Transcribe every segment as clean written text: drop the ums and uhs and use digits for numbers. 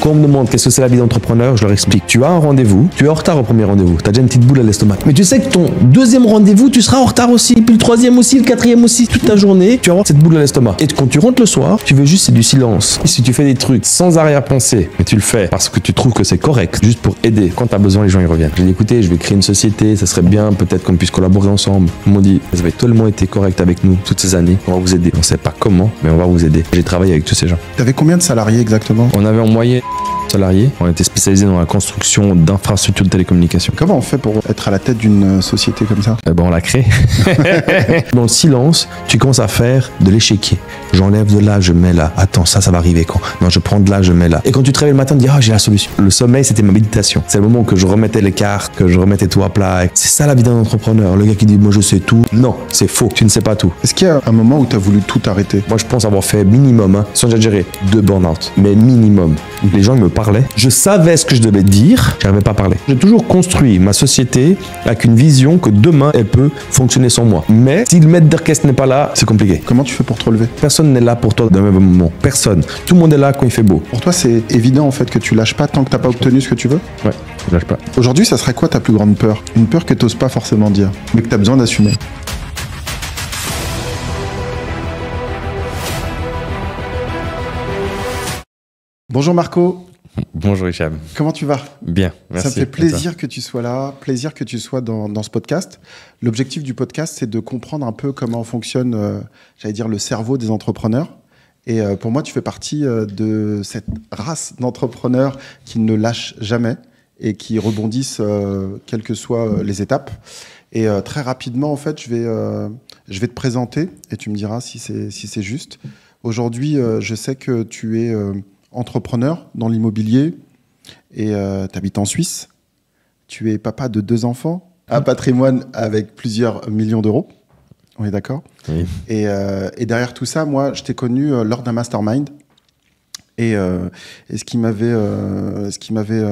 Quand on me demande qu'est-ce que c'est la vie d'entrepreneur, je leur explique. Tu as un rendez-vous, tu es en retard au premier rendez-vous, tu as déjà une petite boule à l'estomac. Mais tu sais que ton deuxième rendez-vous, tu seras en retard aussi, puis le troisième aussi, le quatrième aussi. Toute ta journée, tu vas avoir cette boule à l'estomac. Et quand tu rentres le soir, tu veux juste c'est du silence. Et si tu fais des trucs sans arrière-pensée, mais tu le fais parce que tu trouves que c'est correct, juste pour aider, quand tu as besoin, les gens ils reviennent. J'ai dit écoutez, je vais créer une société, ça serait bien peut-être qu'on puisse collaborer ensemble. Ils m'ont dit vous avez tellement été correct avec nous toutes ces années, on va vous aider. On sait pas comment, mais on va vous aider. J'ai travaillé avec tous ces gens. T'avais combien de salariés exactement? On avait en moyenne salariés. On était spécialisé dans la construction d'infrastructures de télécommunications. Comment on fait pour être à la tête d'une société comme ça? On l'a créé. Dans le silence, tu commences à faire de l'échiquier. J'enlève de là, je mets là. Attends, ça va arriver quand? Non, je prends de là, je mets là. Et quand tu te réveilles le matin, tu dis ah, j'ai la solution. Le sommeil, c'était ma méditation. C'est le moment que je remettais les cartes, que je remettais tout à plat. C'est ça la vie d'un entrepreneur. Le gars qui dit moi je sais tout. Non, c'est faux. Tu ne sais pas tout. Est-ce qu'il y a un moment où tu as voulu tout arrêter? Moi, je pense avoir fait minimum, sans exagérer, 2 burn-out. Mais minimum. Les gens ils me parlaient. Je savais ce que je devais dire, j'arrivais pas à parler. J'ai toujours construit ma société avec une vision que demain, elle peut fonctionner sans moi. Mais si le maître d'orchestre n'est pas là, c'est compliqué. Comment tu fais pour te relever? Personne n'est là pour toi dans le même moment. Personne. Tout le monde est là quand il fait beau. Pour toi, c'est évident en fait que tu lâches pas tant que t'as pas obtenu ce que tu veux? Ouais, je lâche pas. Aujourd'hui, ça serait quoi ta plus grande peur? Une peur que t'oses pas forcément dire, mais que t'as besoin d'assumer. Bonjour Marco. Bonjour Hicham. Comment tu vas? Bien, merci. Ça me fait plaisir que tu sois là, plaisir que tu sois dans ce podcast. L'objectif du podcast, c'est de comprendre un peu comment fonctionne, j'allais dire, le cerveau des entrepreneurs. Et pour moi, tu fais partie de cette race d'entrepreneurs qui ne lâchent jamais et qui rebondissent quelles que soient les étapes. Et très rapidement, en fait, je vais te présenter et tu me diras si c'est juste. Aujourd'hui, je sais que tu es entrepreneur dans l'immobilier et tu habites en Suisse. Tu es papa de 2 enfants, un patrimoine avec plusieurs millions d'euros. On est d'accord? Oui. Et derrière tout ça, moi, je t'ai connu lors d'un mastermind. Et ce qui m'avait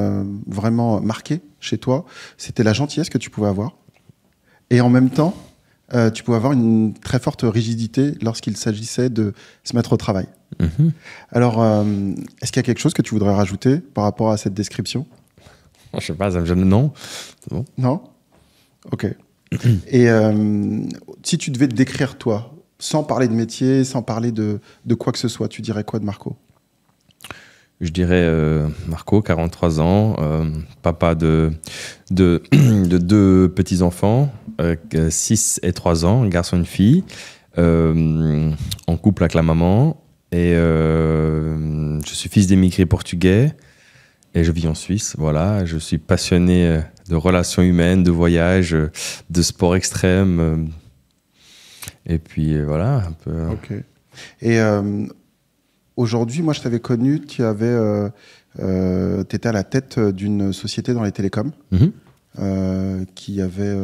vraiment marqué chez toi, c'était la gentillesse que tu pouvais avoir. Et en même temps, tu pouvais avoir une très forte rigidité lorsqu'il s'agissait de se mettre au travail. Mm-hmm. Alors, est-ce qu'il y a quelque chose que tu voudrais rajouter par rapport à cette description? Je sais pas, ça me gêne. Non. C'est bon. Non? Ok. Et si tu devais te décrire toi, sans parler de métier, sans parler de quoi que ce soit, tu dirais quoi de Marco? Je dirais Marco, 43 ans, papa de 2 petits-enfants, 6 et 3 ans, un garçon et une fille, en couple avec la maman. Et je suis fils d'émigrés portugais et je vis en Suisse. Voilà, je suis passionné de relations humaines, de voyages, de sport extrême. Et puis voilà, un peu. Ok. Et aujourd'hui, moi, je t'avais connu, tu étais à la tête d'une société dans les télécoms qui avait,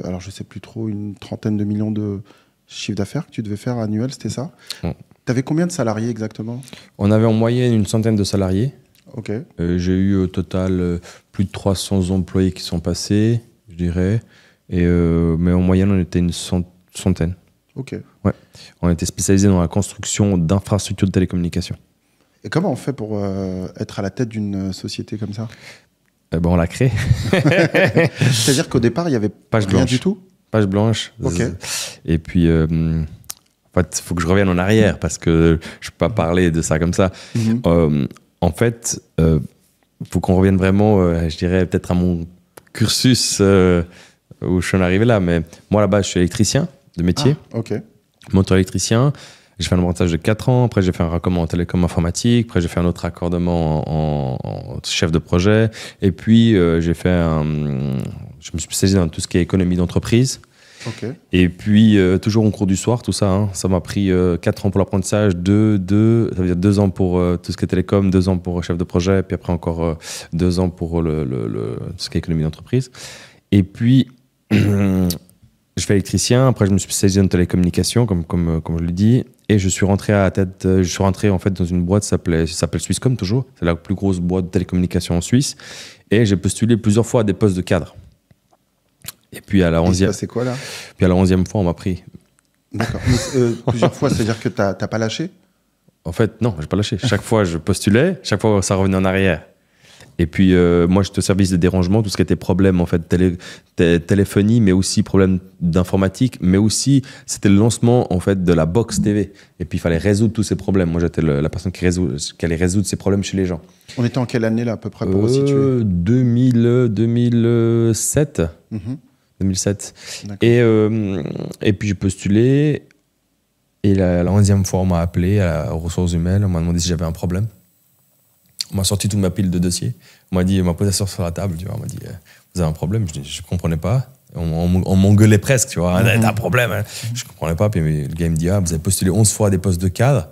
alors je sais plus trop, une 30aine de millions de chiffre d'affaires que tu devais faire annuel, c'était ça? Tu avais combien de salariés exactement? On avait en moyenne une centaine de salariés. Ok. J'ai eu au total plus de 300 employés qui sont passés, je dirais. Mais en moyenne, on était une centaine. Ok. Ouais. On était spécialisé dans la construction d'infrastructures de télécommunications. Et comment on fait pour être à la tête d'une société comme ça? On l'a créé. C'est-à-dire qu'au départ, il n'y avait rien du tout? Page blanche. Ok. Et puis, en fait, il faut que je revienne en arrière parce que je ne peux pas parler de ça comme ça. En fait, il faut qu'on revienne vraiment, je dirais, peut-être à mon cursus où je suis arrivé là. Mais moi, là-bas, je suis électricien de métier. Ah, ok. Moteur électricien. J'ai fait un apprentissage de 4 ans. Après, j'ai fait un raccordement en télécom informatique. Après, j'ai fait un autre raccordement en chef de projet. Et puis, je me suis spécialisé dans tout ce qui est économie d'entreprise. Okay. Et puis, toujours en cours du soir, tout ça. Hein. Ça m'a pris 4 ans pour l'apprentissage, ça veut dire 2 ans pour tout ce qui est télécom, 2 ans pour chef de projet, puis après encore 2 ans pour tout ce qui est économie d'entreprise. Et puis, je fais électricien. Après, je me suis spécialisé en télécommunications, comme je l'ai dit. Et je suis rentré en fait dans une boîte qui s'appelle Swisscom toujours. C'est la plus grosse boîte de télécommunications en Suisse. Et j'ai postulé plusieurs fois à des postes de cadre. Et puis à la 11e. C'est quoi là? Puis à la 11e fois, on m'a pris. D'accord. Plusieurs fois, c'est-à-dire que t'as pas lâché? En fait, non, j'ai pas lâché. Chaque fois, je postulais, chaque fois, ça revenait en arrière. Et puis, moi, j'étais au service de dérangement, tout ce qui était problème, en fait, téléphonie, mais aussi problème d'informatique, mais aussi, c'était le lancement, en fait, de la box TV. Et puis, il fallait résoudre tous ces problèmes. Moi, j'étais la personne qui allait résoudre ces problèmes chez les gens. On était en quelle année, là, à peu près, pour resituer 2007. 2007. Et puis, j'ai postulé. Et la 11e fois, on m'a appelé aux ressources humaines. On m'a demandé si j'avais un problème. On m'a sorti toute ma pile de dossiers. On m'a posé ça sur la table. Tu vois. On m'a dit, vous avez un problème? Je ne comprenais pas. On m'engueulait presque. Tu vois. T'as un problème. Hein. Je ne comprenais pas. Puis le gars me dit, vous avez postulé 11 fois à des postes de cadre.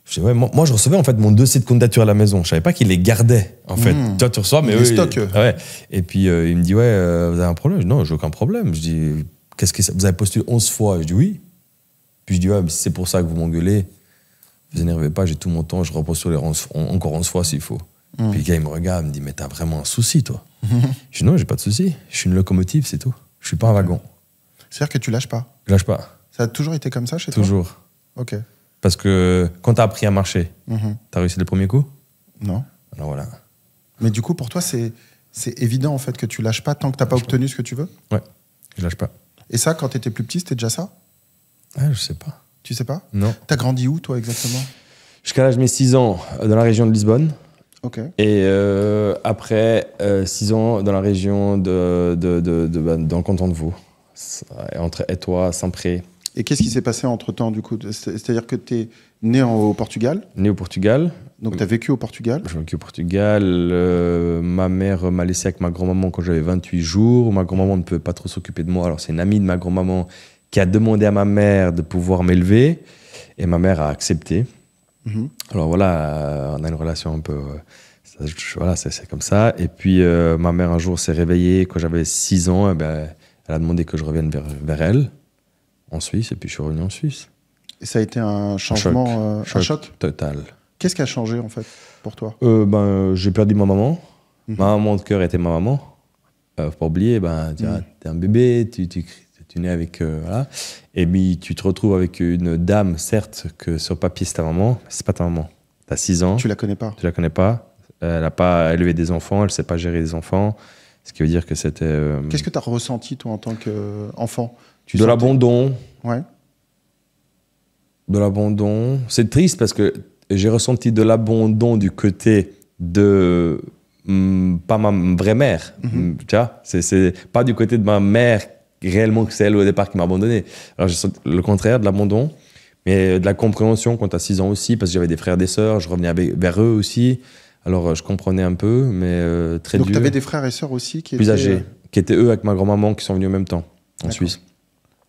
Je dis, ouais, moi, je recevais en fait mon dossier de candidature à la maison. Je ne savais pas qu'ils les gardaient. En fait. Toi, tu reçois, mais les stocks. Ouais. Et puis, il me dit, ouais, vous avez un problème? Je dis, non, je n'ai aucun problème. Je dis, vous avez postulé 11 fois? Je dis, oui. Puis je dis, ouais, mais si c'est pour ça que vous m'engueulez, vous énervez pas, j'ai tout mon temps, je repostule encore 11 fois s'il faut. Puis le gars, il me regarde, il me dit, mais t'as vraiment un souci, toi? Je dis, non, j'ai pas de souci. Je suis une locomotive, c'est tout. Je suis pas un wagon. C'est-à-dire que tu lâches pas? Je lâche pas. Ça a toujours été comme ça chez toi? Toujours. Ok. Parce que quand t'as appris à marcher, t'as réussi le premier coup? Non. Alors voilà. Mais du coup, pour toi, c'est évident en fait que tu lâches pas tant que t'as pas obtenu ce que tu veux? Ouais, je lâche pas. Et ça, quand t'étais plus petit, c'était déjà ça? Ah, je sais pas. Tu sais pas? Non. T'as grandi où, toi, exactement? Jusqu'à l'âge de mes 6 ans, dans la région de Lisbonne. Ok. Et après, 6 ans dans la région dans le canton de Vaud. Entre Étoile, Saint-Pré. Et qu'est-ce qui s'est passé entre-temps, du coup? C'est-à-dire que t'es né au Portugal? Né au Portugal. Donc t'as vécu au Portugal? J'ai vécu au Portugal. Ma mère m'a laissé avec ma grand-maman quand j'avais 28 jours. Ma grand-maman ne pouvait pas trop s'occuper de moi. Alors c'est une amie de ma grand-maman qui a demandé à ma mère de pouvoir m'élever. Et ma mère a accepté. Alors voilà, on a une relation un peu... voilà, c'est comme ça. Et puis ma mère un jour s'est réveillée quand j'avais 6 ans. Et ben, elle a demandé que je revienne vers elle, en Suisse. Et puis je suis revenu en Suisse. Et ça a été un changement, un choc total. Qu'est-ce qui a changé en fait pour toi? J'ai perdu ma maman. Ma maman de cœur était ma maman. Faut pas oublier, t'es un bébé, tu nais avec... voilà. Et puis tu te retrouves avec une dame, certes, que sur papier c'est ta maman, mais c'est pas ta maman. T'as 6 ans. Tu la connais pas? Tu la connais pas. Elle n'a pas élevé des enfants, elle sait pas gérer des enfants. Ce qui veut dire que c'était... Qu'est-ce que tu as ressenti toi en tant qu'enfant? De l'abandon. Ouais. De l'abandon. C'est triste parce que j'ai ressenti de l'abandon du côté de... pas ma vraie mère. Tu vois, c'est pas du côté de ma mère réellement que c'est elle au départ qui m'a abandonné. Alors j'ai senti le contraire de l'abandon, mais de la compréhension quand tu as 6 ans aussi, parce que j'avais des frères et des sœurs, je revenais vers eux aussi. Alors je comprenais un peu, mais très dur. Donc tu avais des frères et sœurs aussi qui plus étaient... âgés, qui étaient eux avec ma grand-maman, qui sont venus en même temps, en Suisse.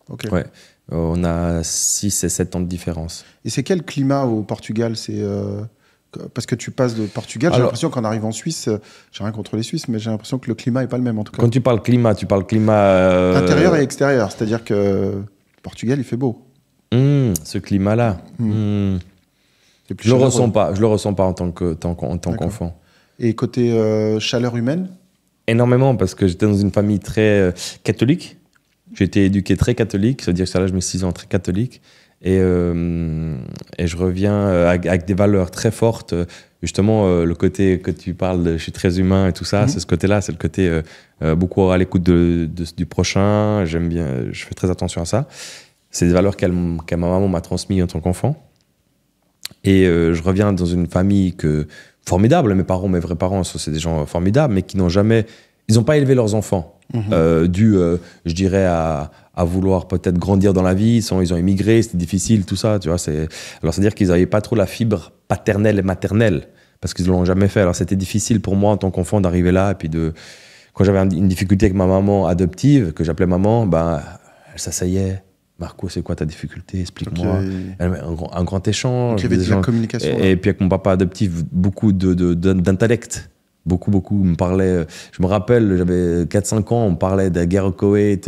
Ok. Ouais. On a 6 et 7 ans de différence. Et c'est quel climat au Portugal? Parce que tu passes de Portugal, j'ai l'impression qu'en arrivant en Suisse, j'ai rien contre les Suisses, mais j'ai l'impression que le climat n'est pas le même en tout cas. Quand tu parles climat, intérieur et extérieur, c'est-à-dire que le Portugal, il fait beau. Ce climat-là, je le ressens pas. Je le ressens pas en tant qu'enfant. Et côté chaleur humaine? Énormément, parce que j'étais dans une famille très catholique. J'ai été éduqué très catholique, c'est-à-dire que à l'âge de mes 6 ans, très catholique. Et je reviens avec des valeurs très fortes. Justement, le côté que tu parles de je suis très humain et tout ça, c'est ce côté-là, c'est le côté beaucoup à l'écoute du prochain. J'aime bien, je fais très attention à ça. C'est des valeurs qu'elle ma maman m'a transmises en tant qu'enfant. Et je reviens dans une famille formidable. Mes parents, mes vrais parents, c'est des gens formidables, mais qui n'ont jamais... Ils n'ont pas élevé leurs enfants. Je dirais, à vouloir peut-être grandir dans la vie. Ils ont immigré, c'était difficile, tout ça. Tu vois, alors, c'est-à-dire qu'ils n'avaient pas trop la fibre paternelle et maternelle, parce qu'ils ne l'ont jamais fait. Alors, c'était difficile pour moi, en tant qu'enfant, d'arriver là. Et puis, quand j'avais une difficulté avec ma maman adoptive, que j'appelais maman, elle s'asseyait. Marco, c'est quoi ta difficulté? Explique-moi. Un grand échange. Il y avait de la communication. Et puis, avec mon papa adoptif, beaucoup d'intellect. Beaucoup me parlait. Je me rappelle, j'avais 4-5 ans, on me parlait de la guerre au Koweït,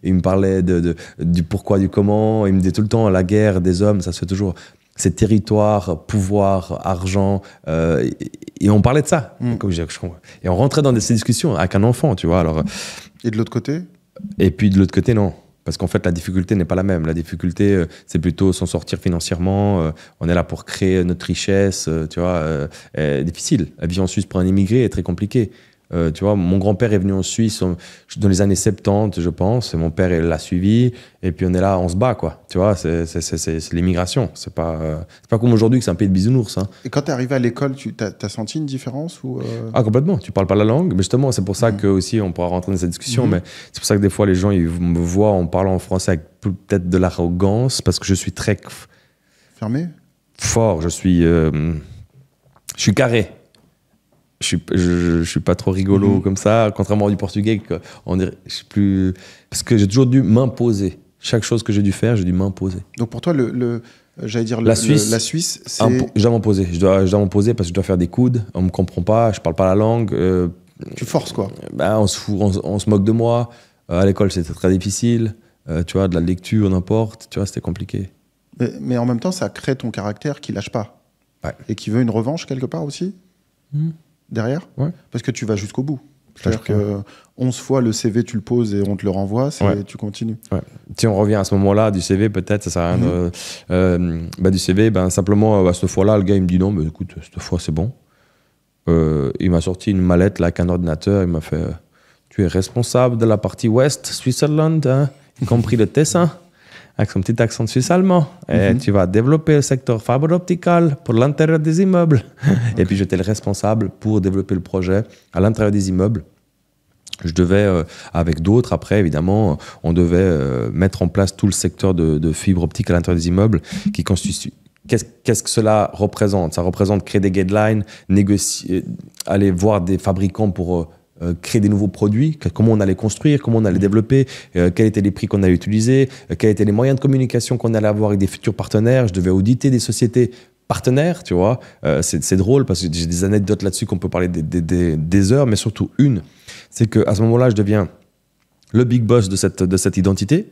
il me parlait du pourquoi, du comment. Il me disait tout le temps, la guerre des hommes, ça se fait toujours. C'est territoire, pouvoir, argent. Et on parlait de ça. Et on rentrait dans ces discussions avec un enfant, tu vois. Alors, et de l'autre côté? Et puis de l'autre côté, non. Parce qu'en fait, la difficulté n'est pas la même. La difficulté, c'est plutôt s'en sortir financièrement. On est là pour créer notre richesse, tu vois. Difficile. La vie en Suisse pour un immigré est très compliquée. Tu vois, mon grand-père est venu en Suisse dans les années 70, je pense, et mon père l'a suivi, et puis on est là, on se bat, quoi. Tu vois, c'est l'immigration. C'est pas comme aujourd'hui que c'est un pays de bisounours. Hein. Et quand tu es arrivé à l'école, tu as senti une différence ou Ah, complètement. Tu parles pas la langue, mais justement, c'est pour ça que aussi on pourra rentrer dans cette discussion, mais c'est pour ça que des fois les gens ils me voient en parlant en français avec peut-être de l'arrogance, parce que je suis très fermé, fort. Je suis carré. Je suis pas trop rigolo comme ça, contrairement du portugais, je suis plus... Parce que j'ai toujours dû m'imposer. Chaque chose que j'ai dû faire, j'ai dû m'imposer. Donc pour toi, j'allais dire la Suisse, c'est... Je dois m'imposer. Je dois m'imposer parce que je dois faire des coudes. On me comprend pas, je parle pas la langue. Tu forces quoi. On se moque de moi. À l'école, c'était très difficile. Tu vois, de la lecture, n'importe. Tu vois, c'était compliqué. Mais en même temps, ça crée ton caractère qui lâche pas. Ouais. Et qui veut une revanche quelque part aussi derrière. Ouais. Parce que tu vas jusqu'au bout. C'est-à-dire que 11 fois le CV, tu le poses et on te le renvoie, tu continues. Ouais. Si on revient à ce moment-là du CV, peut-être, ça sert à rien du CV, simplement, cette fois-là, le gars, il me dit non, mais écoute, cette fois, c'est bon. Il m'a sorti une mallette là, avec un ordinateur, il m'a fait tu es responsable de la partie ouest, Switzerland, hein, y compris le Tessin, avec son petit accent suisse-allemand. Et tu vas développer le secteur fibre optical pour l'intérieur des immeubles. Et puis j'étais le responsable pour développer le projet à l'intérieur des immeubles. Je devais, avec d'autres, après, évidemment, on devait mettre en place tout le secteur de fibre optique à l'intérieur des immeubles qui constitue. Qu'est-ce que cela représente? Ça représente créer des guidelines, négocier, aller voir des fabricants pour créer des nouveaux produits, comment on allait construire, comment on allait développer, quels étaient les prix qu'on allait utiliser, quels étaient les moyens de communication qu'on allait avoir avec des futurs partenaires. Je devais auditer des sociétés partenaires, tu vois. C'est drôle parce que j'ai des anecdotes là-dessus qu'on peut parler des heures, mais surtout une, c'est qu'à ce moment-là, je deviens le big boss de cette identité.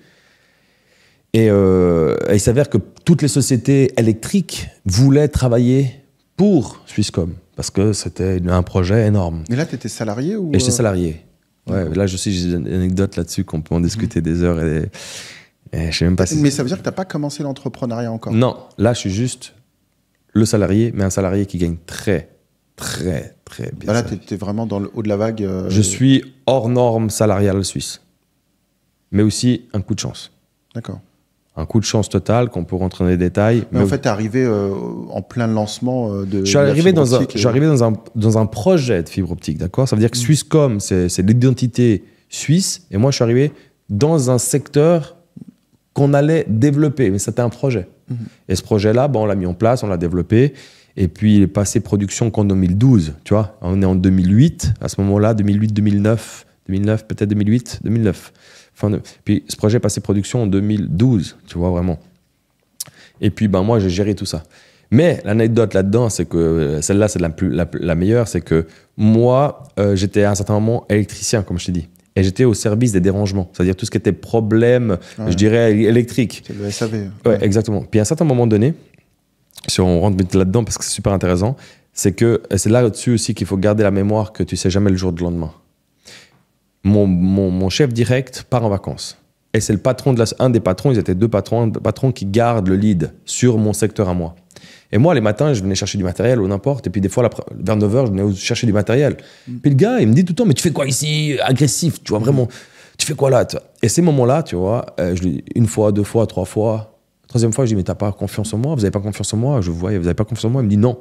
Et il s'avère que toutes les sociétés électriques voulaient travailler pour Swisscom, parce que c'était un projet énorme. Mais là, tu étais salarié ou... Et j'étais salarié. Ouais, là, j'ai une anecdote là-dessus qu'on peut en discuter des heures. Et je sais même pas si... Mais ça veut dire que tu n'as pas commencé l'entrepreneuriat encore? Non, là, je suis juste le salarié, mais un salarié qui gagne très, très, très bien. Là, tu es vraiment dans le haut de la vague. Je suis hors norme salariale suisse, mais aussi un coup de chance. D'accord. Un coup de chance total, qu'on peut rentrer dans les détails. Mais en fait, tu es arrivé en plein lancement de Je suis arrivé dans un projet de fibre optique, d'accord? Ça veut dire que Swisscom, c'est l'identité suisse, et moi, je suis arrivé dans un secteur qu'on allait développer, mais c'était un projet. Et ce projet-là, on l'a mis en place, on l'a développé, et puis il est passé production qu'en 2012, tu vois? On est en 2008, à ce moment-là, 2008, 2009, peut-être 2009. Puis ce projet est passé production en 2012, tu vois, vraiment. Et puis, moi, j'ai géré tout ça. Mais l'anecdote là-dedans, c'est que celle-là, c'est la meilleure, c'est que moi, j'étais à un certain moment électricien, comme je t'ai dit. Et j'étais au service des dérangements, c'est-à-dire tout ce qui était problème, je dirais, électrique. C'est le SAV. Ouais, exactement. Puis à un certain moment donné, si on rentre là-dedans, parce que c'est super intéressant, c'est là-dessus aussi qu'il faut garder la mémoire que tu sais jamais le jour de lendemain. Mon chef direct part en vacances. Et c'est le patron un des patrons, ils étaient deux patrons, un patron qui garde le lead sur mon secteur à moi. Et moi, les matins, je venais chercher du matériel ou n'importe. Et puis des fois, vers 9h, je venais chercher du matériel. Puis le gars, il me dit tout le temps, mais tu fais quoi ici? Agressif, tu vois, vraiment. Tu fais quoi là? Et ces moments-là, tu vois, je lui dis une fois, deux fois, trois fois. Troisième fois, je dis, mais t'as pas confiance en moi? Vous avez pas confiance en moi? Je vois, vous avez pas confiance en moi? Il me dit non.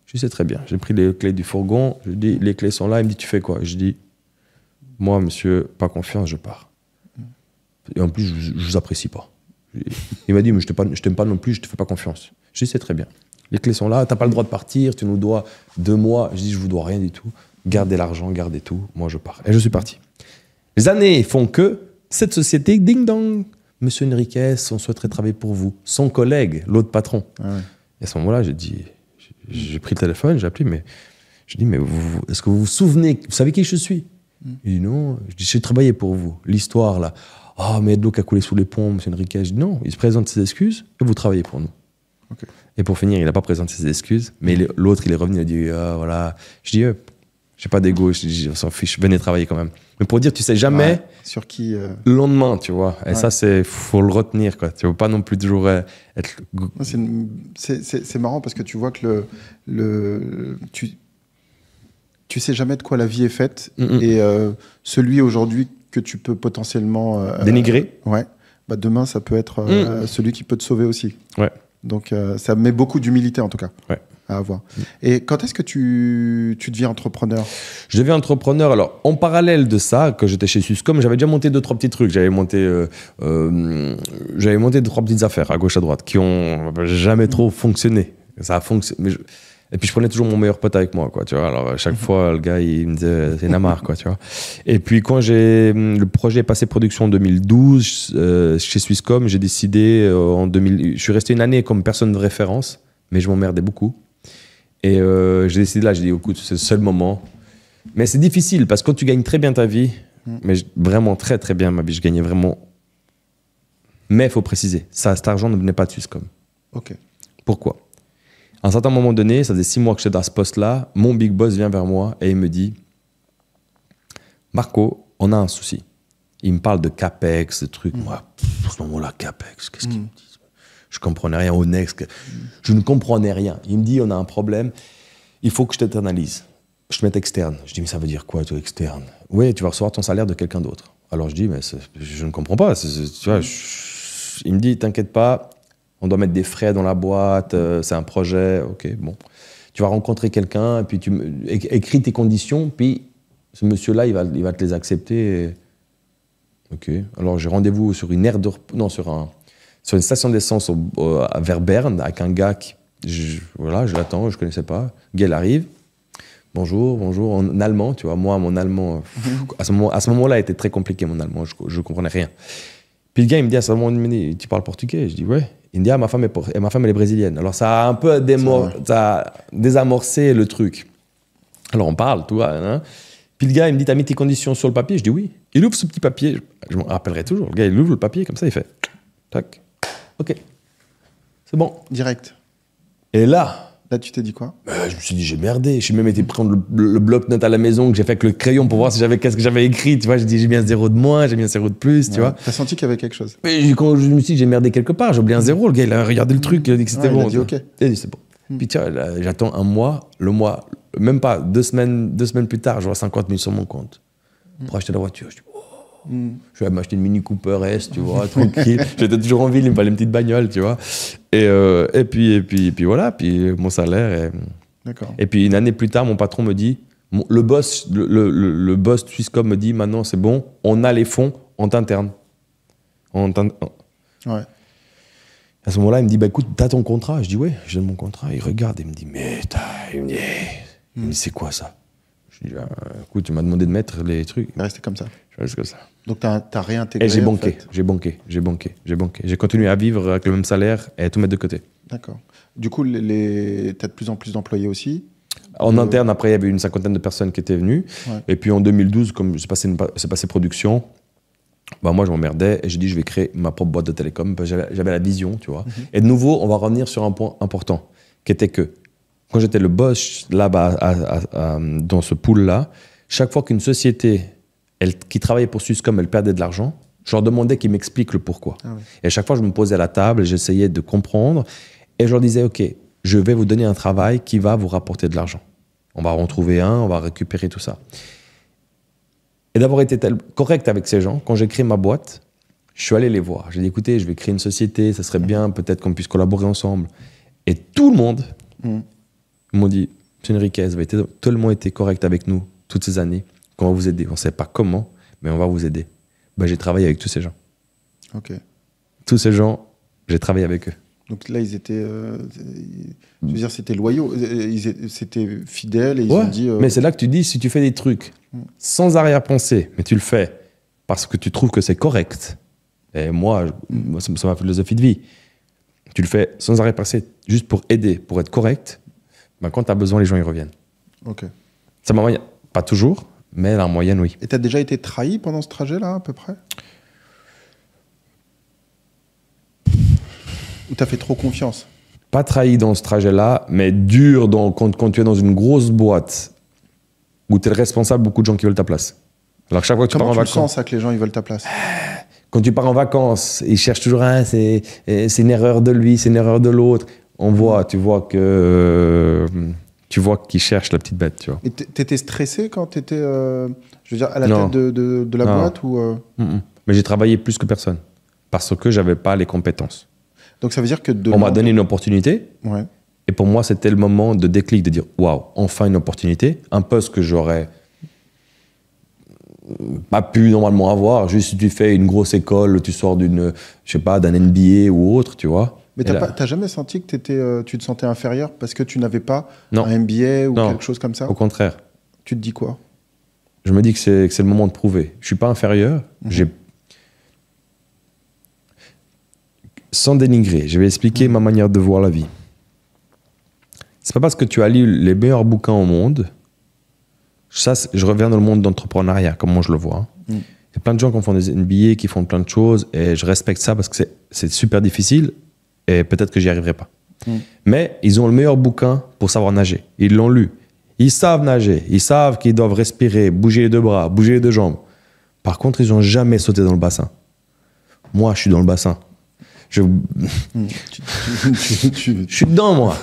Je dis, c'est très bien. J'ai pris les clés du fourgon. Je lui dis, les clés sont là. Il me dit, tu fais quoi? Je dis, moi, monsieur, pas confiance, je pars. Et en plus, je vous apprécie pas. Il m'a dit, mais je t'aime pas non plus, je te fais pas confiance. Je dis, c'est très bien. Les clés sont là, t'as pas le droit de partir, tu nous dois 2 mois. Je dis, je vous dois rien du tout. Gardez l'argent, gardez tout. Moi, je pars. Et je suis parti. Les années font que cette société, ding dong, monsieur Enriquez, on souhaiterait travailler pour vous. Son collègue, l'autre patron. Ah ouais. Et à ce moment-là, j'ai pris le téléphone, j'ai appelé, mais je dis, mais est-ce que vous vous souvenez, vous savez qui je suis? Il dit non. Je dis, j'ai travaillé pour vous. L'histoire là. Ah, mais de l'eau qui a coulé sous les ponts, monsieur Enriquez. Je dis non, il se présente ses excuses et vous travaillez pour nous. Okay. Et pour finir, il n'a pas présenté ses excuses, mais l'autre, il est revenu, il a dit, voilà. Je dis, J'ai pas d'ego, je dis, on s'en fiche, venez travailler quand même. Mais pour dire, tu sais jamais sur qui le lendemain, tu vois. Et ça, faut le retenir, quoi. Tu veux pas non plus toujours être. C'est marrant parce que tu vois que tu sais jamais de quoi la vie est faite. Et celui aujourd'hui que tu peux potentiellement dénigrer. Bah demain, ça peut être celui qui peut te sauver aussi. Ouais. Donc, ça met beaucoup d'humilité en tout cas. Ouais. À avoir. Et quand est-ce que tu deviens entrepreneur? Je deviens entrepreneur. Alors, en parallèle de ça, quand j'étais chez Swisscom, j'avais déjà monté 2-3 petits trucs. J'avais monté 2-3 petites affaires à gauche à droite qui ont jamais trop fonctionné. Ça a fonctionné. Et puis je prenais toujours mon meilleur pote avec moi, quoi. Tu vois. Alors à chaque fois, le gars, il me disait c'est Namar, quoi. Tu vois. Et puis quand le projet est passé production en 2012 chez Swisscom, j'ai décidé en 2000. Je suis resté une année comme personne de référence, mais je m'emmerdais beaucoup. Et j'ai décidé là, j'ai dit, écoute, c'est le seul moment. Mais c'est difficile parce que quand tu gagnes très bien ta vie, mais vraiment très très bien ma vie, je gagnais vraiment. Mais il faut préciser, cet argent ne venait pas de Swisscom. Ok. Pourquoi? À un certain moment donné, ça faisait 6 mois que j'étais dans ce poste-là, mon big boss vient vers moi et il me dit, Marco, on a un souci. Il me parle de CAPEX, de trucs. Moi, à ce moment-là, CAPEX, qu'est-ce qu'il me dit? Je comprenais rien au Next. Je ne comprenais rien. Il me dit, on a un problème, il faut que je t'internalise. Je te mette externe. Je dis, mais ça veut dire quoi, toi, externe? Oui, tu vas recevoir ton salaire de quelqu'un d'autre. Alors je dis, mais je ne comprends pas. Tu vois, il me dit, t'inquiète pas, on doit mettre des frais dans la boîte, c'est un projet. Ok, bon. Tu vas rencontrer quelqu'un, et puis tu écris tes conditions, puis ce monsieur-là, il va te les accepter. Et... Ok. Alors j'ai rendez-vous sur une aire de repos, non, sur une station d'essence vers Berne, avec un gars je l'attends, je ne connaissais pas. Le gars, il arrive. Bonjour, en allemand, tu vois. Moi, mon allemand, à ce moment-là, était très compliqué, mon allemand. Je ne comprenais rien. Puis le gars, il me dit à ce moment, tu parles portugais? Je dis, ouais. Il me dit, ma femme, elle est brésilienne. Alors, ça a un peu ça a désamorcé le truc. Alors, on parle, tout va. Hein. Puis le gars, il me dit, t'as mis tes conditions sur le papier? Je dis, oui. Il ouvre ce petit papier. Je m'en rappellerai toujours. Le gars, il ouvre le papier, comme ça, il fait, tac. Ok. C'est bon. Direct. Et là, tu t'es dit quoi? Je me suis dit, j'ai merdé. Je suis même été prendre le bloc-notes à la maison que j'ai fait avec le crayon pour voir si qu'est-ce que j'avais écrit. Tu vois, j'ai dit, j'ai mis un 0 de moins, j'ai mis un 0 de plus, tu vois. T'as senti qu'il y avait quelque chose? Mais quand je me suis dit, j'ai merdé quelque part, j'ai oublié un 0. Le gars, il a regardé le truc, il a dit que c'était bon. Il a dit, ok. Il a dit, c'est bon. Puis tiens, là, j'attends un mois, même pas, 2 semaines plus tard, je vois 50 000 sur mon compte. Pour acheter la voiture, je dis, je vais m'acheter une Mini Cooper S, tu vois, tranquille. J'étais toujours en ville, il me fallait une petite bagnole, tu vois. Et puis voilà, puis mon salaire. D'accord. Et puis une année plus tard, mon patron me dit, le boss de Swisscom me dit, maintenant c'est bon, on a les fonds, on t'interne. Ouais. À ce moment-là, il me dit, bah écoute, t'as ton contrat? Je dis, ouais, j'ai mon contrat. Il regarde et il me dit, mais il me dit, c'est quoi ça? Je dis, écoute, tu m'as demandé de mettre les trucs. Rester comme ça. Je reste comme ça. Donc t'as réintégré. Et j'ai banqué. J'ai continué à vivre avec le même salaire et à tout mettre de côté. D'accord. Du coup, t'as de plus en plus d'employés aussi? En interne, après, il y avait une 50aine de personnes qui étaient venues. Ouais. Et puis en 2012, comme c'est passé production, bah moi je m'emmerdais et j'ai dit je vais créer ma propre boîte de télécom. J'avais la vision, tu vois. Et de nouveau, on va revenir sur un point important, qui était que quand j'étais le boss là-bas, dans ce pool-là, chaque fois qu'une société qui travaillait pour Swisscom, elle perdait de l'argent, je leur demandais qu'ils m'expliquent le pourquoi. Ah ouais. Et à chaque fois, je me posais à la table et j'essayais de comprendre. Et je leur disais, OK, je vais vous donner un travail qui va vous rapporter de l'argent. On va en trouver un, on va récupérer tout ça. Et d'avoir été correct avec ces gens, quand j'ai créé ma boîte, je suis allé les voir. J'ai dit, écoutez, je vais créer une société, ça serait bien, peut-être qu'on puisse collaborer ensemble. Et tout le monde m'ont dit, M. Enriquez, vous avez tellement été correct avec nous toutes ces années, qu'on va vous aider. On ne sait pas comment, mais on va vous aider. Ben, j'ai travaillé avec tous ces gens. Ok. Tous ces gens, j'ai travaillé avec eux. Donc là, ils étaient, je veux dire, c'était loyaux, c'était fidèles et ils ont dit. Mais c'est là que tu dis, si tu fais des trucs sans arrière-pensée, mais tu le fais parce que tu trouves que c'est correct. Et moi c'est ma philosophie de vie. Tu le fais sans arrière-pensée, juste pour aider, pour être correct. Ben, quand tu as besoin, les gens y reviennent. Ok. Ça m'a moyen, pas toujours, mais en moyenne, oui. Et tu as déjà été trahi pendant ce trajet-là, à peu près? Ou t'as fait trop confiance? Pas trahi dans ce trajet-là, mais dur quand tu es dans une grosse boîte où tu es le responsable de beaucoup de gens qui veulent ta place. Alors chaque fois que tu pars en vacances... Comment tu sens ça que les gens ils veulent ta place? Quand tu pars en vacances, ils cherchent toujours c'est une erreur de lui, c'est une erreur de l'autre. Tu vois qu'ils cherchent la petite bête, tu vois. Et t'étais stressé quand t'étais, je veux dire, à la tête de la boîte ou Mais j'ai travaillé plus que personne parce que j'avais pas les compétences. Donc ça veut dire que on m'a donné une opportunité. Ouais. Et pour moi, c'était le moment de déclic, de dire waouh, enfin une opportunité, un poste que j'aurais pas pu normalement avoir. Juste si tu fais une grosse école, tu sors d'un NBA ou autre, tu vois. Mais t'as jamais senti que tu te sentais inférieur parce que tu n'avais pas un MBA ou quelque chose comme ça? Au contraire. Tu te dis quoi? Je me dis que c'est le moment de prouver. Je suis pas inférieur. Sans dénigrer, je vais expliquer ma manière de voir la vie. C'est pas parce que tu as lu les meilleurs bouquins au monde. Ça, je reviens dans le monde d'entrepreneuriat, comme moi je le vois. Il y a plein de gens qui font des MBA, qui font plein de choses, et je respecte ça parce que c'est super difficile, et peut-être que j'y arriverai pas. Mais ils ont le meilleur bouquin pour savoir nager. Ils l'ont lu. Ils savent nager. Ils savent qu'ils doivent respirer, bouger les deux bras, bouger les deux jambes. Par contre, ils n'ont jamais sauté dans le bassin. Moi, je suis dans le bassin. Je suis dedans, moi.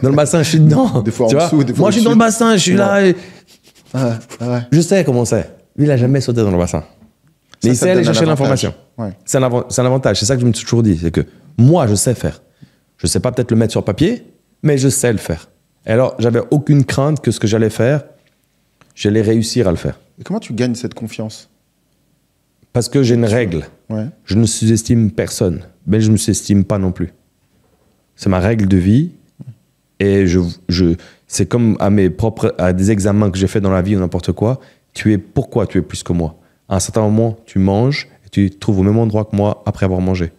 Dans le bassin, je suis dedans. Des fois en dessous, des fois moi, je suis dans le bassin, je suis là. Et... Je sais comment c'est. Lui, il n'a jamais sauté dans le bassin. Mais il sait aller chercher l'information. Ouais. C'est un avantage. C'est ça que je me suis toujours dit. C'est que moi, je sais faire. Je ne sais pas peut-être le mettre sur papier, mais je sais le faire. Et alors, j'avais aucune crainte que ce que j'allais faire, j'allais réussir à le faire. Et comment tu gagnes cette confiance? Parce que j'ai une règle. Ouais. Je ne sous-estime personne, mais je ne me sous-estime pas non plus. C'est ma règle de vie. Et c'est comme à des examens que j'ai fait dans la vie ou n'importe quoi. Pourquoi tu es plus que moi? À un certain moment, tu manges et tu te trouves au même endroit que moi après avoir mangé.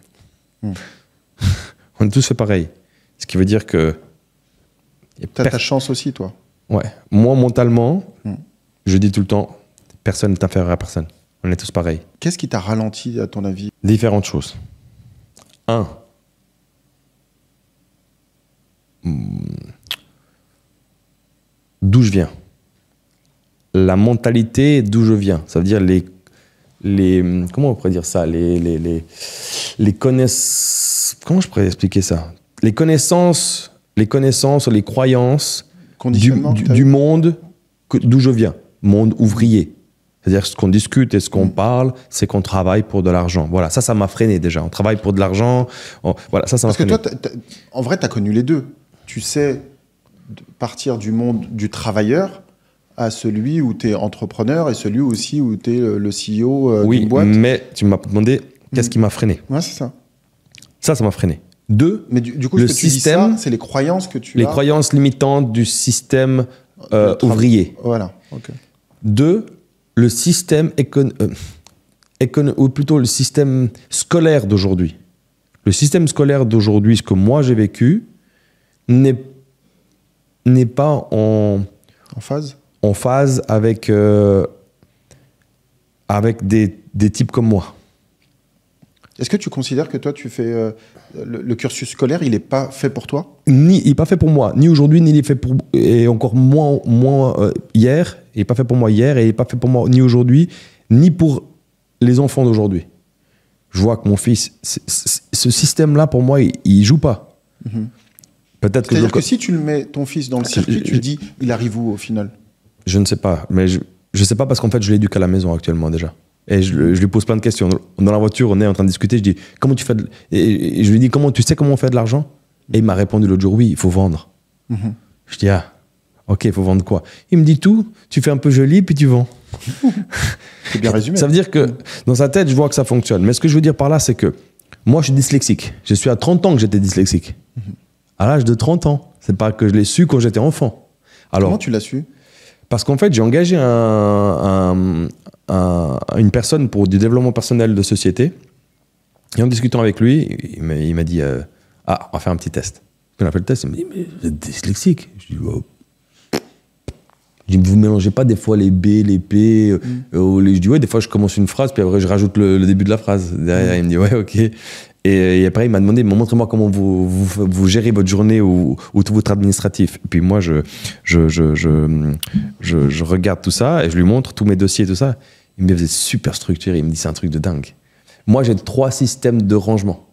On est tous fait pareil. Ce qui veut dire que... T'as ta chance aussi, toi. Ouais. Moi, mentalement, je dis tout le temps, personne n'est inférieur à personne. On est tous pareils. Qu'est-ce qui t'a ralenti, à ton avis? Différentes choses. D'où je viens. La mentalité d'où je viens. Ça veut dire comment on pourrait dire ça? Les connaissances... Comment je pourrais expliquer ça? Les connaissances, les croyances du monde d'où je viens. Monde ouvrier. C'est-à-dire ce qu'on discute et ce qu'on parle, c'est qu'on travaille pour de l'argent. Voilà, ça m'a freiné déjà. On travaille pour de l'argent. Voilà, ça m'a freiné. Parce que toi, en vrai, tu as connu les deux. Tu sais partir du monde du travailleur à celui où tu es entrepreneur et celui aussi où tu es le CEO d'une boîte. Oui, mais tu m'as demandé qu'est-ce qui m'a freiné. Ouais, c'est ça. Ça m'a freiné. Mais du coup, ce que tu dis ça, c'est les croyances que tu as. Les croyances limitantes du système ouvrier. Voilà, ok. 2, le système ou plutôt le système scolaire d'aujourd'hui. Le système scolaire d'aujourd'hui, ce que moi j'ai vécu, n'est pas en phase avec des types comme moi. Est-ce que tu considères que toi, tu fais le cursus scolaire, il n'est pas fait pour toi? Il n'est pas fait pour moi, ni aujourd'hui, ni il est fait pour... Et encore moins hier. Il n'est pas fait pour moi hier, et il n'est pas fait pour moi ni aujourd'hui, ni pour les enfants d'aujourd'hui. Je vois que mon fils... Ce système-là, pour moi, il ne joue pas. Peut-être que c'est-à-dire que si tu le mets, ton fils, dans le circuit, tu dis, il arrive où, au final? Je ne sais pas. Mais je ne sais pas parce qu'en fait, je l'éduque à la maison actuellement, déjà. Et je lui pose plein de questions. Dans la voiture, on est en train de discuter. Je dis, comment tu fais et je lui dis, tu sais comment on fait de l'argent? Et il m'a répondu l'autre jour, oui, il faut vendre. Je dis, ok, il faut vendre quoi? Il me dit tout, tu fais un peu joli, puis tu vends. C'est bien résumé. Ça veut dire que dans sa tête, je vois que ça fonctionne. Mais ce que je veux dire par là, c'est que moi, je suis dyslexique. Je suis à 30 ans que j'étais dyslexique. À l'âge de 30 ans. C'est pas que je l'ai su quand j'étais enfant. Alors, comment tu l'as su? Parce qu'en fait, j'ai engagé une personne pour du développement personnel de société. Et en discutant avec lui, il m'a dit on va faire un petit test. Puis on a fait le test, il m'a dit, mais vous êtes dyslexique? Je dis, oh. Je dis, vous mélangez pas des fois les B, les P. Je dis, ouais, des fois, je commence une phrase, puis après, je rajoute le début de la phrase. Derrière, il me dit, ouais, ok. Et après, il m'a demandé, montrez-moi comment vous gérez votre journée ou tout votre administratif. Et puis moi, je regarde tout ça et je lui montre tous mes dossiers et tout ça. Il me dit, vous êtes super structuré. Il me dit, c'est un truc de dingue. Moi, j'ai 3 systèmes de rangement.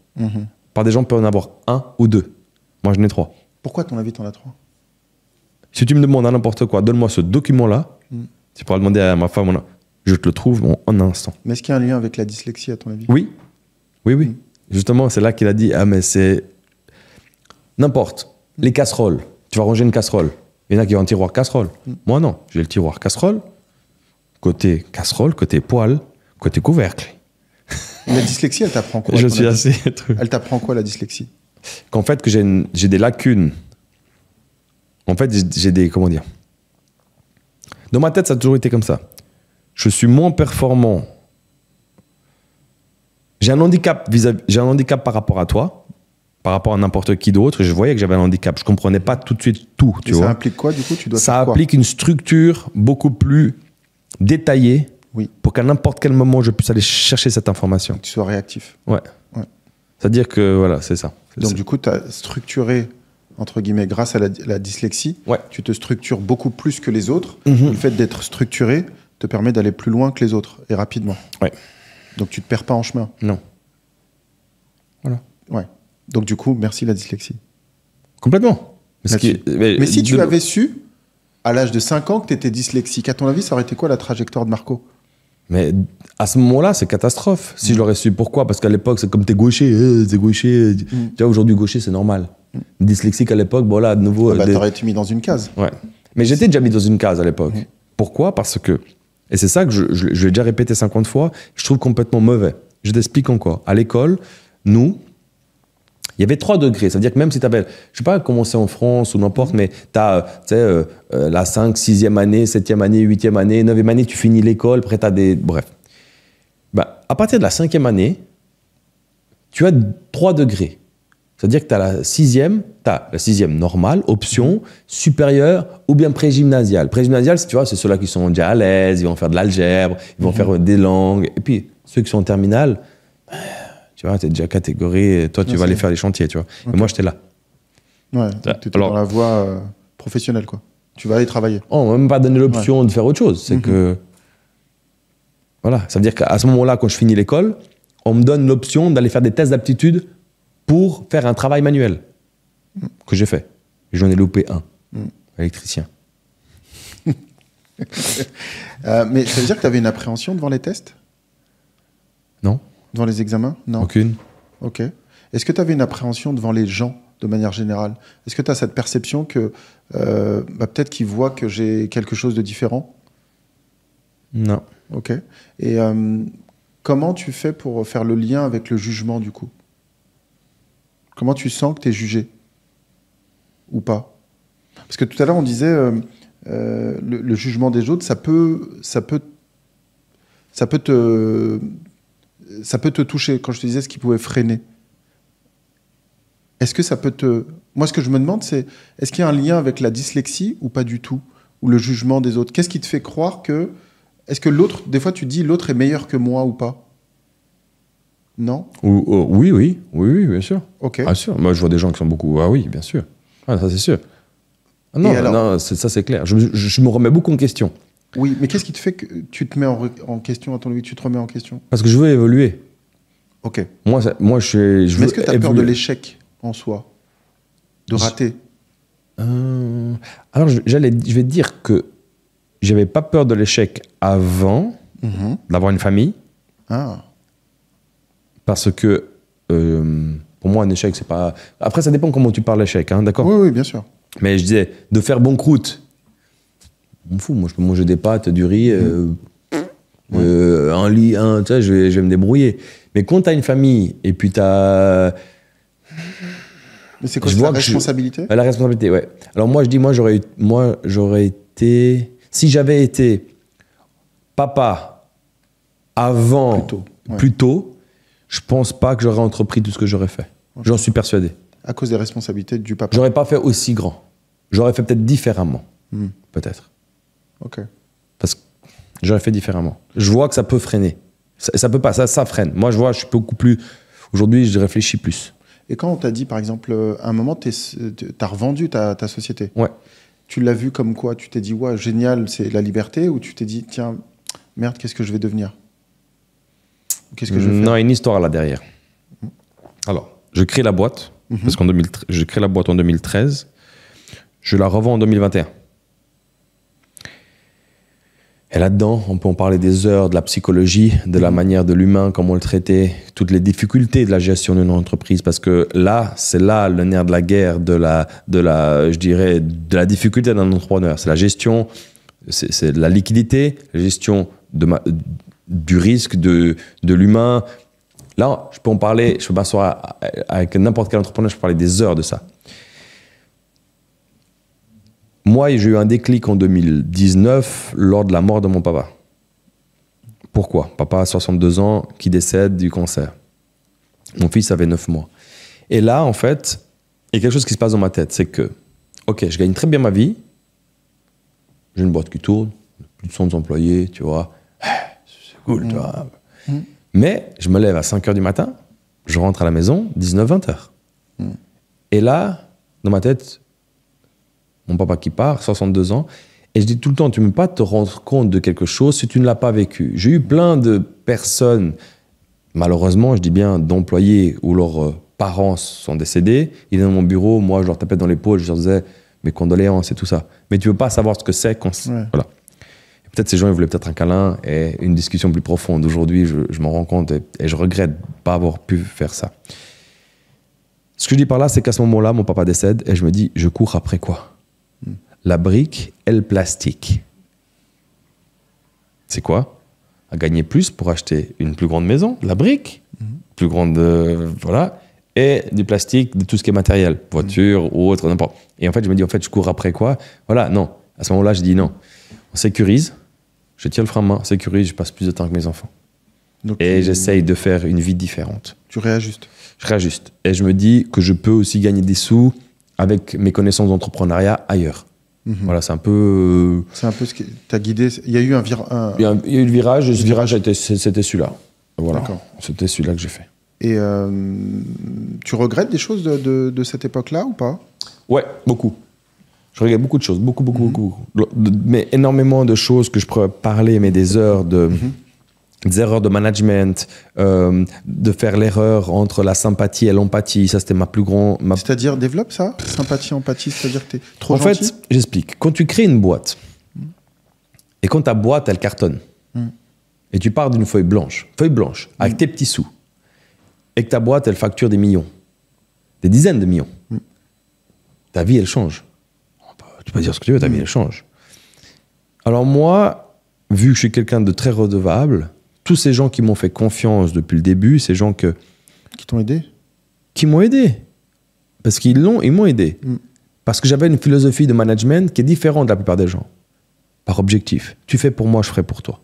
Par des gens peuvent en avoir 1 ou 2. Moi, je n'ai 3. Pourquoi, à ton avis, t'en as 3? Si tu me demandes à n'importe quoi, donne-moi ce document-là. Tu pourras demander à ma femme, je te le trouve en un instant. Mais est-ce qu'il y a un lien avec la dyslexie, à ton avis? Oui. Oui. Justement, c'est là qu'il a dit, ah mais c'est n'importe. Les casseroles. Tu vas ranger une casserole. Il y en a qui ont un tiroir casserole. Moi, non. J'ai le tiroir casserole. Côté casserole, côté poêle, côté couvercle. La dyslexie, elle t'apprend quoi? Je suis assez... Elle t'apprend quoi, la dyslexie? Qu'en fait, que j'ai des lacunes. En fait, j'ai des... Comment dire? Dans ma tête, ça a toujours été comme ça. Je suis moins performant. J'ai un handicap par rapport à toi, par rapport à n'importe qui d'autre. Je voyais que j'avais un handicap. Je comprenais pas tout de suite tout. Tu vois. Ça implique quoi, du coup? Ça implique une structure beaucoup plus détaillée pour qu'à n'importe quel moment, je puisse aller chercher cette information. Que tu sois réactif. Ouais. C'est-à-dire que, voilà, c'est ça. Donc, du coup, tu as structuré, entre guillemets, grâce à la dyslexie, tu te structures beaucoup plus que les autres. Le fait d'être structuré te permet d'aller plus loin que les autres et rapidement. Ouais. Donc, tu ne te perds pas en chemin. Non. Voilà. Ouais. Donc, du coup, merci la dyslexie. Complètement. Mais si tu avais su, à l'âge de 5 ans, que tu étais dyslexique, à ton avis, ça aurait été quoi la trajectoire de Marco? Mais à ce moment-là, c'est catastrophe. Si je l'aurais su. Pourquoi? Parce qu'à l'époque, c'est comme t'es gaucher. T'es gaucher. Tu vois, aujourd'hui, gaucher, c'est normal. Dyslexique à l'époque, voilà, de nouveau. T'aurais été mis dans une case. Ouais. Mais j'étais déjà mis dans une case à l'époque. Pourquoi? Parce que, et c'est ça que je l'ai déjà répété 50 fois, je trouve complètement mauvais. Je t'explique encore. À l'école, nous, il y avait 3 degrés. C'est-à-dire que même si tu avais, je sais pas comment c'est en France ou n'importe, mais tu as la 5, 6e année, 7e année, 8e année, 9e année, tu finis l'école, après tu as des... Bref. À partir de la 5e année, tu as 3 degrés. C'est-à-dire que tu as la 6e, tu as la 6e normale, option, supérieure ou bien pré-gymnasiale. Pré-gymnasiale, tu vois, c'est ceux-là qui sont déjà à l'aise, ils vont faire de l'algèbre, ils vont faire des langues. Et puis, ceux qui sont en terminale, tu vois, tu es déjà catégorie, toi, tu vas aller faire les chantiers, tu vois. Et moi, j'étais là. Ouais, tu étais dans la voie professionnelle, quoi. Tu vas aller travailler. On ne m'a même pas donné l'option de faire autre chose. C'est que... Voilà, ça veut dire qu'à ce moment-là, quand je finis l'école, on me donne l'option d'aller faire des tests d'aptitude pour faire un travail manuel que j'ai fait. J'en ai loupé un, électricien. Mais ça veut dire que tu avais une appréhension devant les tests? Non. Devant les examens? Non. Aucune. Ok. Est-ce que tu avais une appréhension devant les gens de manière générale? Est-ce que tu as cette perception que peut-être qu'ils voient que j'ai quelque chose de différent? Non. Ok. Et comment tu fais pour faire le lien avec le jugement, du coup? Comment tu sens que tu es jugé? Ou pas? Parce que tout à l'heure, on disait le jugement des autres, ça peut te toucher. Quand je te disais ce qui pouvait freiner. Est-ce que ça peut te... Moi, ce que je me demande, c'est est-ce qu'il y a un lien avec la dyslexie ou pas du tout? Ou le jugement des autres? Qu'est-ce qui te fait croire que... Est-ce que l'autre... Des fois, tu dis l'autre est meilleur que moi ou pas? Non? Oui, bien sûr. Ok. Ah, sûr. Moi, je vois des gens qui sont beaucoup... Ah oui, bien sûr. Ah, ça, c'est sûr. Ah, non, non, ça, c'est clair. Je me remets beaucoup en question. Oui, mais qu'est-ce qui te fait que tu te mets en question, à ton avis, tu te remets en question? Parce que je veux évoluer. Ok. Moi, je veux mais est-ce que tu as peur de l'échec en soi? De rater? Alors, je vais te dire que j'avais pas peur de l'échec avant d'avoir une famille. Ah. Parce que, pour moi, un échec, c'est pas... Après, ça dépend comment tu parles l'échec, hein, d'accord? Oui, bien sûr. Mais je disais, de faire banqueroute, je m'en fous, moi je peux manger des pâtes, du riz, un lit, tu sais, je vais me débrouiller. Mais quand tu as une famille et puis tu as... Mais c'est quoi, c'est la responsabilité? La responsabilité, ouais. Alors moi je dis, moi j'aurais été... Si j'avais été papa avant, plus tôt, je pense pas que j'aurais entrepris tout ce que j'aurais fait. Okay. J'en suis persuadé. À cause des responsabilités du papa? J'aurais pas fait aussi grand. J'aurais fait peut-être différemment. Peut-être. Ok. Parce que j'aurais fait différemment. Je vois que ça peut freiner. Ça peut pas, ça freine. Moi, je vois, je suis beaucoup plus... Aujourd'hui, je réfléchis plus. Et quand on t'a dit, par exemple, à un moment, t'as revendu ta société. Ouais. Tu l'as vu comme quoi? Tu t'es dit, ouais, génial, c'est la liberté, ou tu t'es dit, tiens, merde, qu'est-ce que je vais devenir? Qu'est-ce que je vais faire? Non, il y a une histoire là derrière. Alors, je crée la boîte, parce qu'en je crée la boîte en 2013. Je la revends en 2021. Et là-dedans, on peut en parler des heures, de la psychologie, de la manière de l'humain, comment le traiter, toutes les difficultés de la gestion d'une entreprise. Parce que là, c'est là le nerf de la guerre, je dirais, de la difficulté d'un entrepreneur. C'est la gestion, c'est de la liquidité, la gestion du risque, de l'humain. Là, je peux en parler, je peux m'asseoir avec n'importe quel entrepreneur, je peux parler des heures de ça. Moi, j'ai eu un déclic en 2019 lors de la mort de mon papa. Pourquoi? Papa a 62 ans, qui décède du cancer. Mon fils avait 9 mois. Et là, en fait, il y a quelque chose qui se passe dans ma tête. C'est que, ok, je gagne très bien ma vie. J'ai une boîte qui tourne, plus de 100 employés, tu vois. C'est cool, tu vois. Mais je me lève à 5 h du matin, je rentre à la maison, 19-20 h. Et là, dans ma tête, mon papa qui part, 62 ans, et je dis tout le temps, tu ne peux pas te rendre compte de quelque chose si tu ne l'as pas vécu. J'ai eu plein de personnes, malheureusement, je dis bien d'employés où leurs parents sont décédés, ils étaient dans mon bureau, moi je leur tapais dans l'épaule, je leur disais mes condoléances et tout ça. Mais tu ne veux pas savoir ce que c'est quand... Ouais. Voilà. Et peut-être ces gens, ils voulaient peut-être un câlin et une discussion plus profonde. Aujourd'hui, je m'en rends compte et je regrette de ne pas avoir pu faire ça. Ce que je dis par là, c'est qu'à ce moment-là, mon papa décède et je me dis, je cours après quoi? La brique et le plastique. C'est quoi? À gagner plus pour acheter une plus grande maison, la brique, plus grande, voilà, et du plastique, de tout ce qui est matériel, voiture ou autre, n'importe. Et en fait, je me dis, en fait, je cours après quoi? Voilà, non. À ce moment-là, je dis non. On sécurise, je tire le frein à main, sécurise, je passe plus de temps avec mes enfants. Donc, et j'essaye de faire une vie différente. Tu réajustes. Je réajuste. Et je me dis que je peux aussi gagner des sous avec mes connaissances d'entrepreneuriat ailleurs. Voilà, c'est un peu... C'est un peu ce qui t'a guidé. Il y a eu un virage. Il y a eu le virage, et ce virage, c'était celui-là. Voilà, c'était celui-là que j'ai fait. Et tu regrettes des choses de cette époque-là ou pas? Ouais, beaucoup. Je regrette beaucoup de choses, beaucoup. Mais énormément de choses que je pourrais parler, mais des heures des erreurs de management, de faire l'erreur entre la sympathie et l'empathie. Ça, c'était ma plus grande... C'est-à-dire, développe ça, sympathie, empathie, c'est-à-dire que t'es trop gentil. En fait, j'explique. Quand tu crées une boîte, et quand ta boîte, elle cartonne, et tu pars d'une feuille blanche, avec tes petits sous, et que ta boîte, elle facture des millions, des dizaines de millions, ta vie, elle change. Tu peux dire ce que tu veux, ta vie, elle change. Alors moi, vu que je suis quelqu'un de très redevable, tous ces gens qui m'ont fait confiance depuis le début, ces gens qui t'ont aidé, qui m'ont aidé, parce qu'ils m'ont aidé, parce que j'avais une philosophie de management qui est différente de la plupart des gens. Par objectif, tu fais pour moi, je ferai pour toi.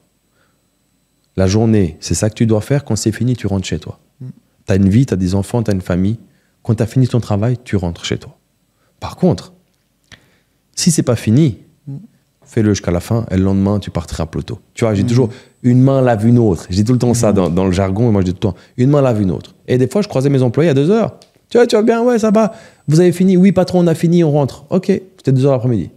La journée, c'est ça que tu dois faire. Quand c'est fini, tu rentres chez toi. Tu as une vie, tu as des enfants, tu as une famille. Quand tu as fini ton travail, tu rentres chez toi. Par contre, si c'est pas fini, fais-le jusqu'à la fin et le lendemain, tu partiras à plateau. Tu vois, j'ai toujours une main lave une autre. Je dis tout le temps ça dans le jargon et moi je dis tout le temps une main lave une autre. Et des fois, je croisais mes employés à 2 h. Tu vas bien, ouais, ça va. Vous avez fini? Oui, patron, on a fini, on rentre. Ok, c'était 2 h l'après-midi.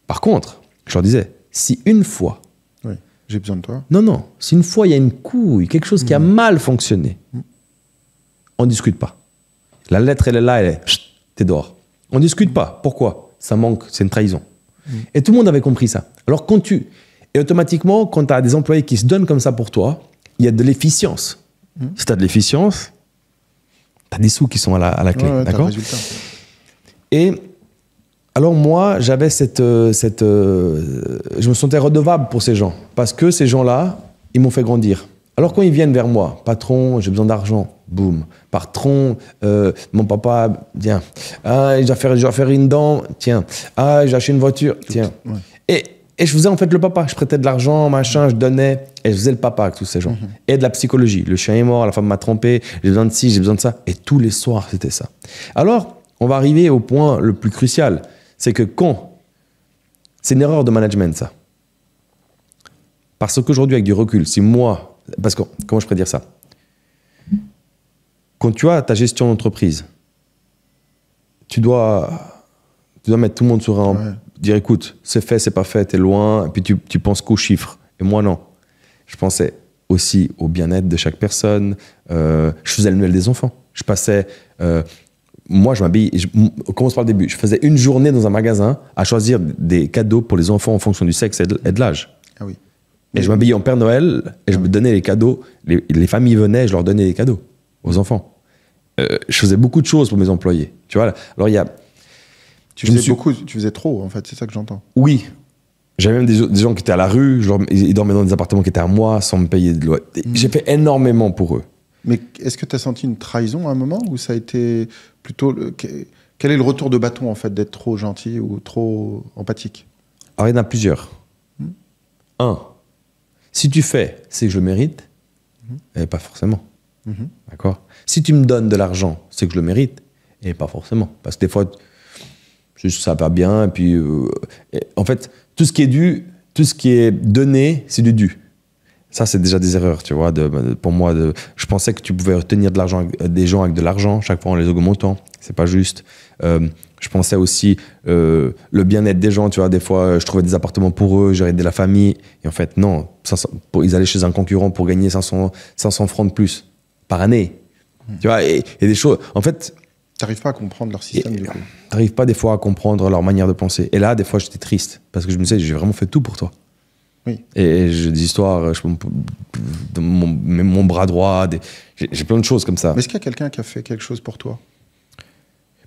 Par contre, je leur disais, si une fois. Oui, j'ai besoin de toi. Non, si une fois il y a une couille, quelque chose qui a mal fonctionné, on ne discute pas. La lettre, elle est là, t'es dehors. On ne discute pas. Pourquoi? Ça manque, c'est une trahison. Et tout le monde avait compris ça. Alors, et automatiquement, quand tu as des employés qui se donnent comme ça pour toi, il y a de l'efficience. Si tu as de l'efficience, tu as des sous qui sont à la clé. D'accord? Et alors, moi, j'avais je me sentais redevable pour ces gens. Parce que ces gens-là, ils m'ont fait grandir. Alors, quand ils viennent vers moi, patron, j'ai besoin d'argent, boum. Patron, mon papa, tiens. Ah, je dois faire une dent, tiens. Ah, j'ai acheté une voiture, tiens. Ouais. Et je faisais en fait le papa. Je prêtais de l'argent, machin, je donnais. Et je faisais le papa avec tous ces gens. Et de la psychologie. Le chien est mort, la femme m'a trompé, j'ai besoin de ci, j'ai besoin de ça. Et tous les soirs, c'était ça. Alors, on va arriver au point le plus crucial. C'est que c'est une erreur de management, ça. Parce qu'aujourd'hui, avec du recul, si moi... Parce que, comment je pourrais dire ça? Quand tu as ta gestion d'entreprise, tu dois mettre tout le monde sur un... Ouais. Dire, écoute, c'est fait, c'est pas fait, t'es loin, et puis tu penses qu'aux chiffres. Et moi, non. Je pensais aussi au bien-être de chaque personne. Je faisais le Noël des enfants. Je passais... moi, je m'habille... On commence par le début. Je faisais une journée dans un magasin à choisir des cadeaux pour les enfants en fonction du sexe et de l'âge. Ah oui. Et je m'habillais en Père Noël et je me donnais les cadeaux. Les familles venaient et je leur donnais les cadeaux aux enfants. Je faisais beaucoup de choses pour mes employés. Tu vois, alors il y a... Tu faisais trop, en fait, c'est ça que j'entends. Oui. J'avais même des gens qui étaient à la rue, ils dormaient dans des appartements qui étaient à moi sans me payer de loyer. J'ai fait énormément pour eux. Mais est-ce que tu as senti une trahison à un moment ou ça a été plutôt... Quel est le retour de bâton, en fait, d'être trop gentil ou trop empathique? Alors, il y en a plusieurs. Un, si tu fais, c'est que je le mérite, et pas forcément. D'accord? Si tu me donnes de l'argent, c'est que je le mérite, et pas forcément. Parce que des fois, ça va pas bien, et puis... en fait, tout ce qui est dû, tout ce qui est donné, c'est du dû. Ça, c'est déjà des erreurs, tu vois. Pour moi, je pensais que tu pouvais retenir de l'argent des gens avec de l'argent, chaque fois en les augmentant. C'est pas juste. Je pensais aussi le bien-être des gens, tu vois. Des fois, je trouvais des appartements pour eux, j'ai aidé la famille. Et en fait, non. Ils allaient chez un concurrent pour gagner 500 francs de plus par année. Tu vois, et des choses... En fait... T'arrives pas à comprendre leur système, du coup. T'arrives pas des fois à comprendre leur manière de penser. Et là, des fois, j'étais triste. Parce que je me disais, j'ai vraiment fait tout pour toi. Oui. Et j'ai des histoires, mon bras droit, j'ai plein de choses comme ça. Mais est-ce qu'il y a quelqu'un qui a fait quelque chose pour toi?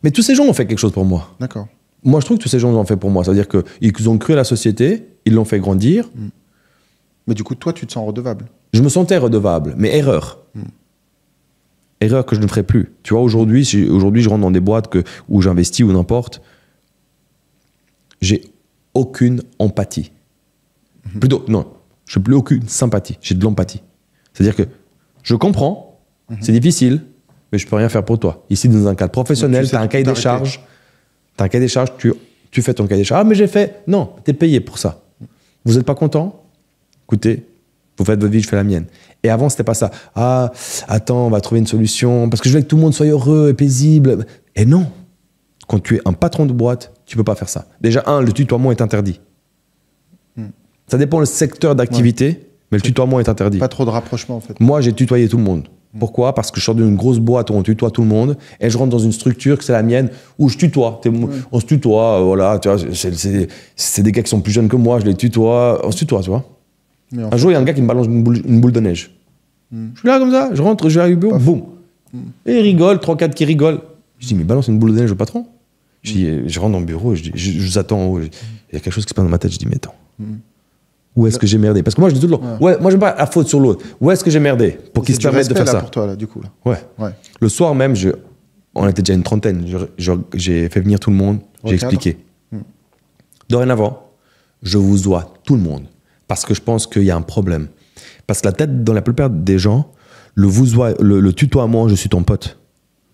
Mais tous ces gens ont fait quelque chose pour moi. D'accord. Moi, je trouve que tous ces gens l'ont fait pour moi. Ça veut dire qu'ils ont cru à la société, ils l'ont fait grandir. Mais du coup, toi, tu te sens redevable? Je me sentais redevable, mais erreur. Erreur que je ne ferai plus. Tu vois, aujourd'hui, je rentre dans des boîtes où j'investis ou n'importe. J'ai aucune empathie. Plutôt, non, je n'ai plus aucune sympathie. J'ai de l'empathie. C'est-à-dire que je comprends, c'est difficile, mais je ne peux rien faire pour toi. Ici, dans un cadre professionnel, tu as un cahier des charges. Tu as un cahier des charges, tu fais ton cahier des charges. Ah, mais j'ai fait. Non, tu es payé pour ça. Vous n'êtes pas content? Écoutez, vous faites votre vie, je fais la mienne. Et avant, c'était pas ça. Ah, attends, on va trouver une solution, parce que je veux que tout le monde soit heureux et paisible. Et non. Quand tu es un patron de boîte, tu peux pas faire ça. Déjà, le tutoiement est interdit. Ça dépend le secteur d'activité, mais le tutoiement est interdit. Pas trop de rapprochement, en fait. Moi, j'ai tutoyé tout le monde. Pourquoi? Parce que je sors d'une grosse boîte où on tutoie tout le monde, et je rentre dans une structure que c'est la mienne, où je tutoie. On se tutoie, voilà. Tu vois, c'est des gars qui sont plus jeunes que moi, je les tutoie. On se tutoie, tu vois. Un jour, il y a un gars qui me balance une boule de neige. Je suis là comme ça, je rentre, je vais à bureau, boum. Et il rigole, 3-4 qui rigolent. Je dis, mais balance une boule de neige au patron. Je rentre dans le bureau, je vous attends en haut. Il y a quelque chose qui se passe dans ma tête, je dis, mais attends. Où est-ce que j'ai merdé? Parce que moi, je dis tout le temps, ouais, moi, j'aime pas la faute sur l'autre. Où est-ce que j'ai merdé pour qu'ils se permettent de faire ça? pour toi, là, du coup. Là. Ouais. Le soir même, on était déjà une trentaine. J'ai fait venir tout le monde, j'ai expliqué. Dorénavant, je vous dois tout le monde. Parce que je pense qu'il y a un problème. Parce que dans la plupart des gens, le tutoiement, je suis ton pote.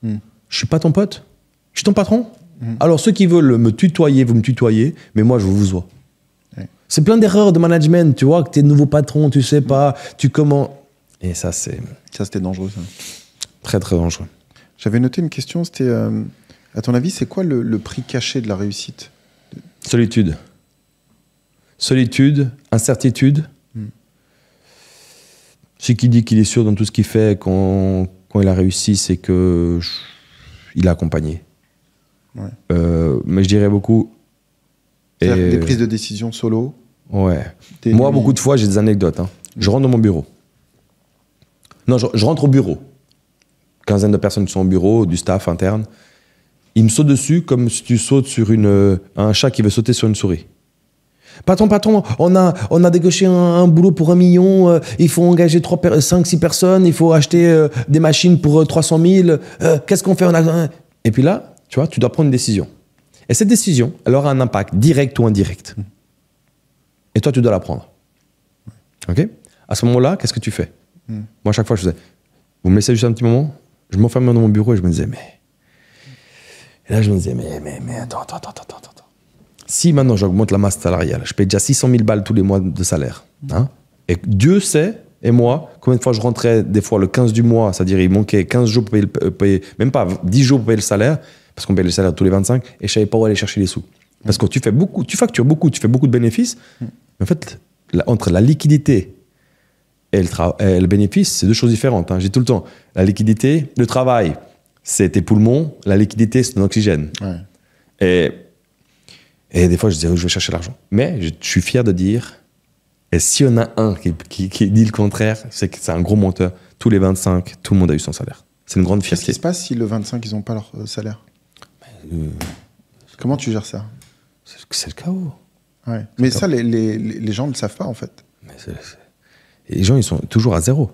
Je suis pas ton pote. Je suis ton patron. Alors, ceux qui veulent me tutoyer, vous me tutoyez, mais moi, je vous vois. C'est plein d'erreurs de management, tu vois, que tu es nouveau patron, tu sais pas, tu comment... Et ça, c'était dangereux, ça. Très, très dangereux. J'avais noté une question, c'était, à ton avis, c'est quoi le prix caché de la réussite? Solitude. Solitude, incertitude. Celui qui dit qu'il est sûr dans tout ce qu'il fait quand il a réussi, c'est qu'il est accompagné. Mais je dirais beaucoup... Des prises de décision solo. Ouais. Moi, beaucoup de fois, j'ai des anecdotes. Je rentre dans mon bureau. Non, je rentre au bureau. Quinzaine de personnes qui sont au bureau, du staff interne. Ils me sautent dessus comme si tu sautes sur un chat qui veut sauter sur une souris. Patron, on a décoché un boulot pour 1 million, il faut engager 5-6 personnes, il faut acheter des machines pour 300 000. Qu'est-ce qu'on fait? Et puis là, tu vois, tu dois prendre une décision. Et cette décision, elle aura un impact direct ou indirect. Et toi, tu dois la prendre. OK? À ce moment-là, qu'est-ce que tu fais? Moi, à chaque fois, je faisais, vous me laissez juste un petit moment? Je m'enfermais dans mon bureau et je me disais, mais... Et là, je me disais, mais attends. Si maintenant, j'augmente la masse salariale, je paye déjà 600 000 balles tous les mois de salaire. Et Dieu sait, et moi, combien de fois je rentrais des fois le 15 du mois, c'est-à-dire il manquait 15 jours pour payer, même pas 10 jours pour payer le salaire, parce qu'on paye le salaire tous les 25, et je savais pas où aller chercher les sous. Parce que tu factures beaucoup, tu fais beaucoup de bénéfices, mais en fait, entre la liquidité et le bénéfice, c'est deux choses différentes. Hein. J'ai tout le temps, la liquidité, le travail, c'est tes poumons, la liquidité, c'est ton oxygène. Ouais. Et des fois, je disais, je vais chercher l'argent. Mais je suis fier de dire, et s'il y en a un qui dit le contraire, c'est que c'est un gros menteur. Tous les 25, tout le monde a eu son salaire. C'est une grande fierté. Qu'est-ce qui se passe si le 25, ils n'ont pas leur salaire? Comment tu gères ça? C'est le chaos. Ouais. Mais ça, les gens ne le savent pas, en fait. Et les gens, ils sont toujours à zéro.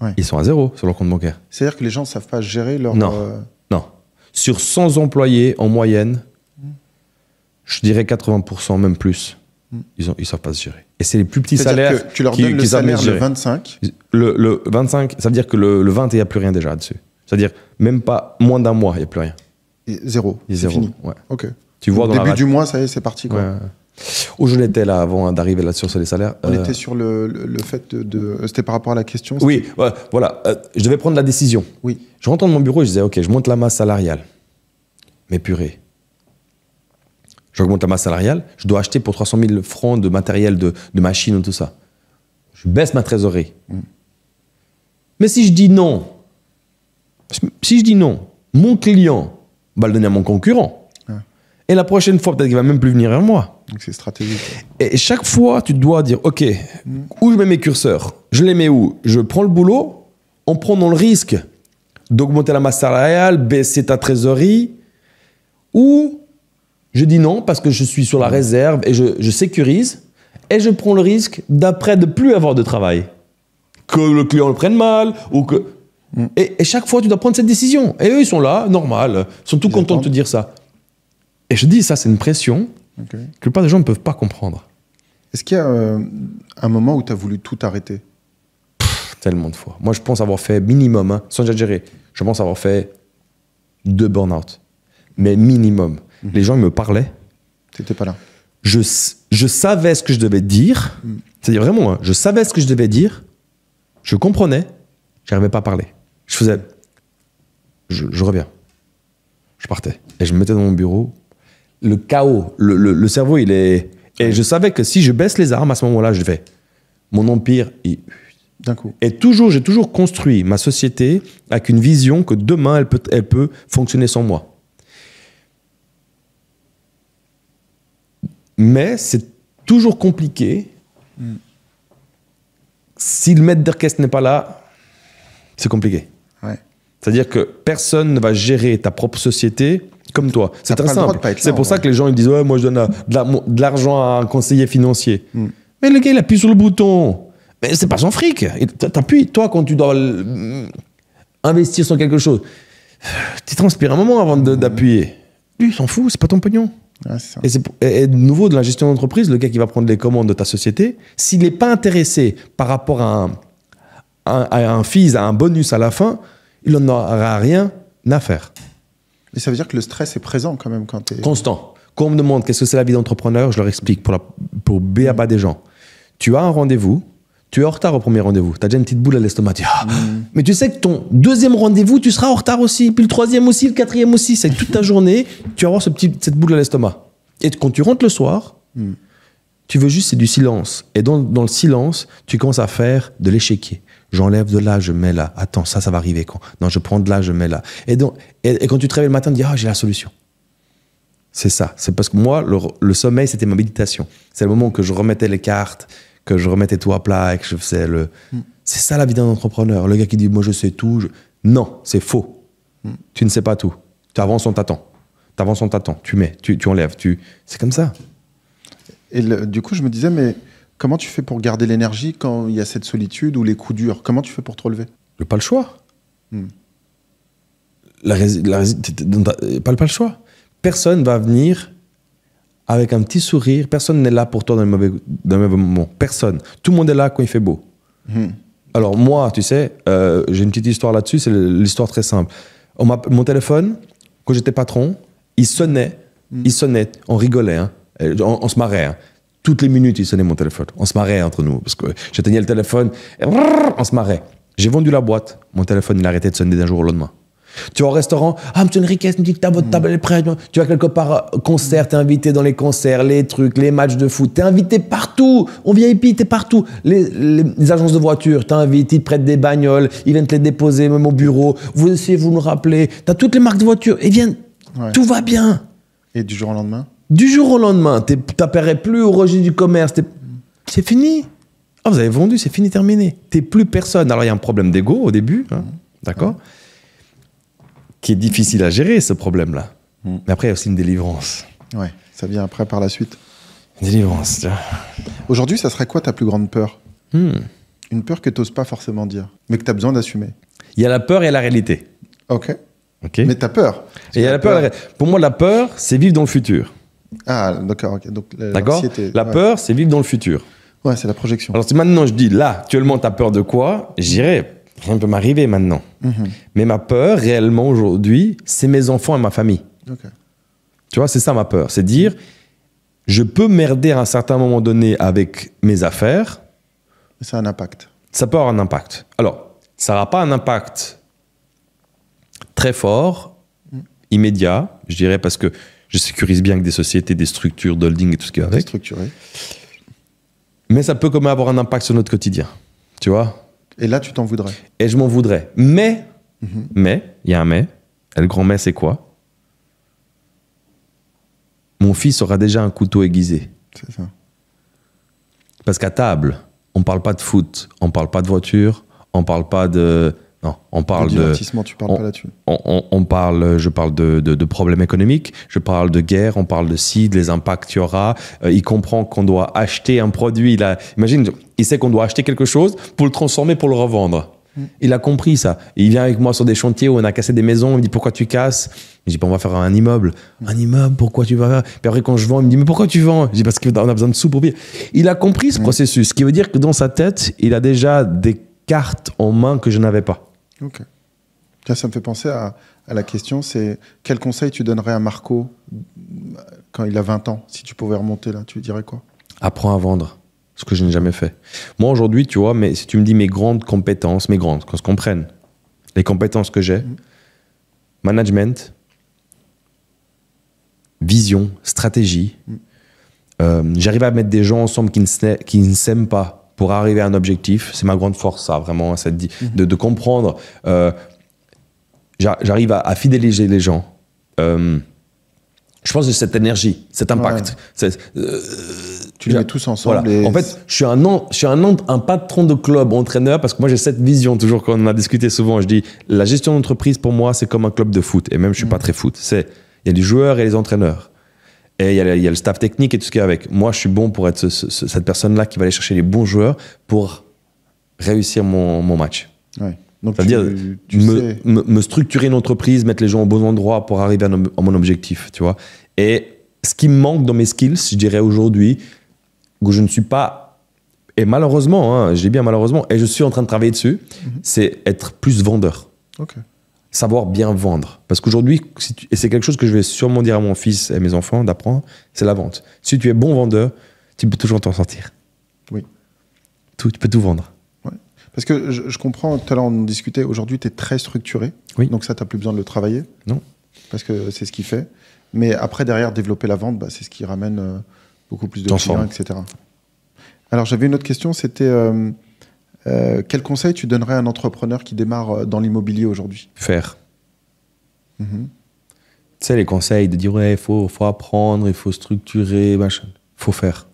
Ouais. Ils sont à zéro sur leur compte bancaire. C'est-à-dire que les gens ne savent pas gérer leur... Non. Sur 100 employés, en moyenne, je dirais 80%, même plus, ils ne savent pas se gérer. Et c'est les plus petits salaires que tu leur donnes le salaire le 25. Le 25, ça veut dire que le 20, il n'y a plus rien déjà dessus. C'est-à-dire, même pas moins d'un mois, il n'y a plus rien. Et zéro. C'est fini. Ouais. Ok. Tu vois, au début du mois, ça y est, c'est parti. Quoi. Ouais. Où je l'étais là avant d'arriver là sur les salaires. On était sur le fait de c'était par rapport à la question. Oui, voilà. Je devais prendre la décision. Oui. Je rentre dans mon bureau et je disais, ok, je monte la masse salariale. Mais purée. J'augmente la masse salariale, je dois acheter pour 300 000 francs de matériel, de machines et tout ça. Je baisse ma trésorerie. Mais si je dis non, mon client va le donner à mon concurrent. Et la prochaine fois, peut-être qu'il va même plus venir vers moi. Donc c'est stratégique. Et chaque fois, tu dois dire, ok, où je mets mes curseurs? Je les mets où? Je prends le boulot en prenant le risque d'augmenter la masse salariale, baisser ta trésorerie, ou je dis non parce que je suis sur la réserve et je sécurise et je prends le risque d'après de plus avoir de travail. Que le client le prenne mal ou que... Et chaque fois, tu dois prendre cette décision. Et eux, ils sont là, normal. Ils sont tout contents de te dire ça. Et je dis, ça, c'est une pression que la plupart des gens ne peuvent pas comprendre. Est-ce qu'il y a un moment où tu as voulu tout arrêter? Tellement de fois. Moi, je pense avoir fait minimum, sans exagérer, je pense avoir fait 2 burn-out. Mais minimum. Les gens, ils me parlaient. Tu n'étais pas là. Je savais ce que je devais dire. C'est-à-dire vraiment, je savais ce que je devais dire. Je comprenais. Je n'arrivais pas à parler. Je faisais... Je reviens. Je partais. Et je me mettais dans mon bureau. Le chaos. Le cerveau, il est... Et je savais que si je baisse les armes, à ce moment-là, je vais... Mon empire... D'un coup. Et j'ai toujours construit ma société avec une vision que demain, elle peut fonctionner sans moi. Mais c'est toujours compliqué. Si le maître d'orchestre n'est pas là, c'est compliqué. Ouais. C'est-à-dire que personne ne va gérer ta propre société comme toi. C'est très simple. C'est pour ça que les gens ils disent « Ouais, moi je donne de l'argent à un conseiller financier. Mais le gars, il appuie sur le bouton. Mais c'est pas son fric. T'appuies, toi, quand tu dois investir sur quelque chose. Tu transpires un moment avant d'appuyer. Lui, il s'en fout, c'est pas ton pognon. Ouais, et de nouveau, de la gestion d'entreprise, le gars qui va prendre les commandes de ta société, s'il n'est pas intéressé par rapport à un fees, à un bonus à la fin, il n'en aura rien à faire. Mais ça veut dire que le stress est présent quand même quand tu es... Constant. Quand on me demande qu'est-ce que c'est la vie d'entrepreneur, je leur explique pour B.A.B.A. des gens. Tu as un rendez-vous, tu es en retard au premier rendez-vous, tu as déjà une petite boule à l'estomac. Mais tu sais que ton deuxième rendez-vous, tu seras en retard aussi, puis le troisième aussi, le quatrième aussi. C'est toute ta journée, tu vas avoir cette boule à l'estomac. Et quand tu rentres le soir, tu veux juste, c'est du silence. Et dans le silence, tu commences à faire de l'échiquier. J'enlève de là, je mets là. Attends, ça va arriver quand? Non, je prends de là, je mets là. Et quand tu te réveilles le matin, tu te dis, j'ai la solution. C'est ça. C'est parce que moi, le sommeil, c'était ma méditation. C'est le moment que je remettais les cartes, que je remettais tout à plat et que je faisais C'est ça la vie d'un entrepreneur. Le gars qui dit, moi je sais tout. Non, c'est faux. Tu ne sais pas tout. Tu avances, on t'attend. Tu mets, tu enlèves. C'est comme ça. Et du coup, je me disais, mais comment tu fais pour garder l'énergie quand il y a cette solitude ou les coups durs? Comment tu fais pour te relever? Pas le choix. Pas le choix. Personne va venir avec un petit sourire. Personne n'est là pour toi dans le mauvais moment. Personne. Tout le monde est là quand il fait beau. Alors moi, tu sais, j'ai une petite histoire là-dessus. C'est l'histoire très simple. Mon téléphone, quand j'étais patron, il sonnait. On rigolait. On se marrait. Toutes les minutes, il sonnait mon téléphone. On se marrait entre nous. Parce que j'éteignais le téléphone, et on se marrait. J'ai vendu la boîte. Mon téléphone, il a arrêté de sonner d'un jour au lendemain. Tu vas au restaurant, ah, monsieur Enriquez me dit que votre table est prête. Tu vas quelque part, concert, t'es invité dans les concerts, les trucs, les matchs de foot, t'es invité partout. On VIP, t'es partout. Les agences de voitures t'invitent, ils te prêtent des bagnoles, ils viennent te les déposer même au bureau. Vous essayez, vous nous rappelez. T'as toutes les marques de voitures, ils viennent. Ouais. Tout va bien. Et du jour au lendemain? Du jour au lendemain, t'apparaît plus au registre du commerce. C'est fini. Ah, vous avez vendu, c'est fini, terminé. T'es plus personne. Alors, il y a un problème d'ego au début, hein, d'accord, qui est difficile à gérer, ce problème-là. Mais après, il y a aussi une délivrance. Ouais, ça vient après par la suite. Délivrance, tiens. Aujourd'hui, ça serait quoi ta plus grande peur? Une peur que tu n'oses pas forcément dire, mais que tu as besoin d'assumer. Il y a la peur et la réalité. Ok. Mais tu as peur. Et il y a la peur. Pour moi, la peur, c'est vivre dans le futur. Ah, d'accord. Okay. Donc, d'accord. La peur, c'est vivre dans le futur. Ouais, c'est la projection. Alors, si maintenant je dis, là, actuellement, tu as peur de quoi? Je dirais, rien ne peut m'arriver maintenant. Mais ma peur, réellement, aujourd'hui, c'est mes enfants et ma famille. Okay. Tu vois, c'est ça ma peur. C'est dire, je peux merder à un certain moment donné avec mes affaires. Ça a un impact. Ça peut avoir un impact. Alors, ça n'aura pas un impact très fort, immédiat, je dirais, parce que je sécurise bien avec des sociétés, des structures, d'holding et tout ce qui est avec. Structuré. Mais ça peut quand même avoir un impact sur notre quotidien. Tu vois? Et là, tu t'en voudrais. Et je m'en voudrais. Mais, il y a un mais. Et le grand mais, c'est quoi? Mon fils aura déjà un couteau aiguisé. C'est ça. Parce qu'à table, on ne parle pas de foot, on ne parle pas de voiture, on ne parle pas de... Non, on parle de... divertissement, tu parles pas là-dessus. Je parle de problèmes économiques, je parle de guerre, on parle de ci, les impacts qu'il y aura. Il comprend qu'on doit acheter un produit. Imagine, il sait qu'on doit acheter quelque chose pour le transformer, pour le revendre. Il a compris ça. Et il vient avec moi sur des chantiers où on a cassé des maisons. Il me dit, pourquoi tu casses? Je dis, on va faire un immeuble. Un immeuble, pourquoi tu vas faire? Puis après, quand je vends, il me dit, mais pourquoi tu vends? Je dis, parce qu'on a besoin de sous pour vivre. Il a compris ce processus. Ce qui veut dire que dans sa tête, il a déjà des cartes en main que je n'avais pas. Ok. Ça me fait penser à la question, c'est quel conseil tu donnerais à Marco quand il a 20 ans? Si tu pouvais remonter là, tu lui dirais quoi? Apprends à vendre, ce que je n'ai jamais fait. Moi aujourd'hui, tu vois, mais si tu me dis mes grandes compétences, qu'on se comprenne, les compétences que j'ai, management, vision, stratégie, j'arrive à mettre des gens ensemble qui ne s'aiment pas pour arriver à un objectif. C'est ma grande force, ça, vraiment, de comprendre. J'arrive à fidéliser les gens. Je pense que cette énergie, cet impact. Ouais. Tu les mets tous ensemble. Voilà. En fait, je suis un patron de club, entraîneur, parce que moi, j'ai cette vision, toujours, quand on a discuté souvent, je dis, la gestion d'entreprise, pour moi, c'est comme un club de foot. Et même, je ne suis pas très foot. Il y a les joueurs et les entraîneurs. Et il y a le staff technique et tout ce qui est avec. Moi, je suis bon pour être cette personne-là qui va aller chercher les bons joueurs pour réussir mon match. Ouais. Donc c'est-à-dire me structurer une entreprise, mettre les gens au bon endroit pour arriver à mon objectif, tu vois. Et ce qui me manque dans mes skills, je dirais aujourd'hui, où je ne suis pas, et malheureusement, hein, je dis bien malheureusement, et je suis en train de travailler dessus, c'est être plus vendeur. Ok. Savoir bien vendre. Parce qu'aujourd'hui, et c'est quelque chose que je vais sûrement dire à mon fils et à mes enfants d'apprendre, c'est la vente. Si tu es bon vendeur, tu peux toujours t'en sortir. Oui. Tu peux tout vendre. Ouais. Parce que je comprends, tout à l'heure on discutait, aujourd'hui tu es très structuré, donc ça tu n'as plus besoin de le travailler. Non. Parce que c'est ce qu'il fait. Mais après, derrière, développer la vente, c'est ce qui ramène beaucoup plus de clients, etc. Alors j'avais une autre question, c'était... quel conseil tu donnerais à un entrepreneur qui démarre dans l'immobilier aujourd'hui? Faire. Tu sais, les conseils de dire ouais, il faut apprendre, il faut structurer, machin. Il faut faire.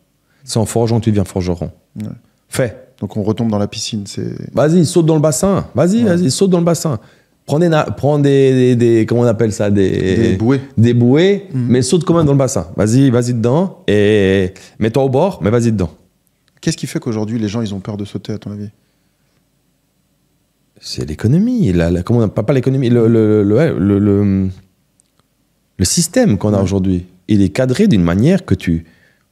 C'est en forgeant que tu deviens forgeron. Ouais. Fais. Donc on retombe dans la piscine. Vas-y, saute dans le bassin. Vas-y, saute dans le bassin. Prends des comment on appelle ça, des bouées. Des bouées, mais saute quand même dans le bassin. Vas-y dedans et mets-toi au bord, mais vas-y dedans. Qu'est-ce qui fait qu'aujourd'hui les gens ils ont peur de sauter, à ton avis? C'est l'économie, pas l'économie, le système qu'on a aujourd'hui. Il est cadré d'une manière que tu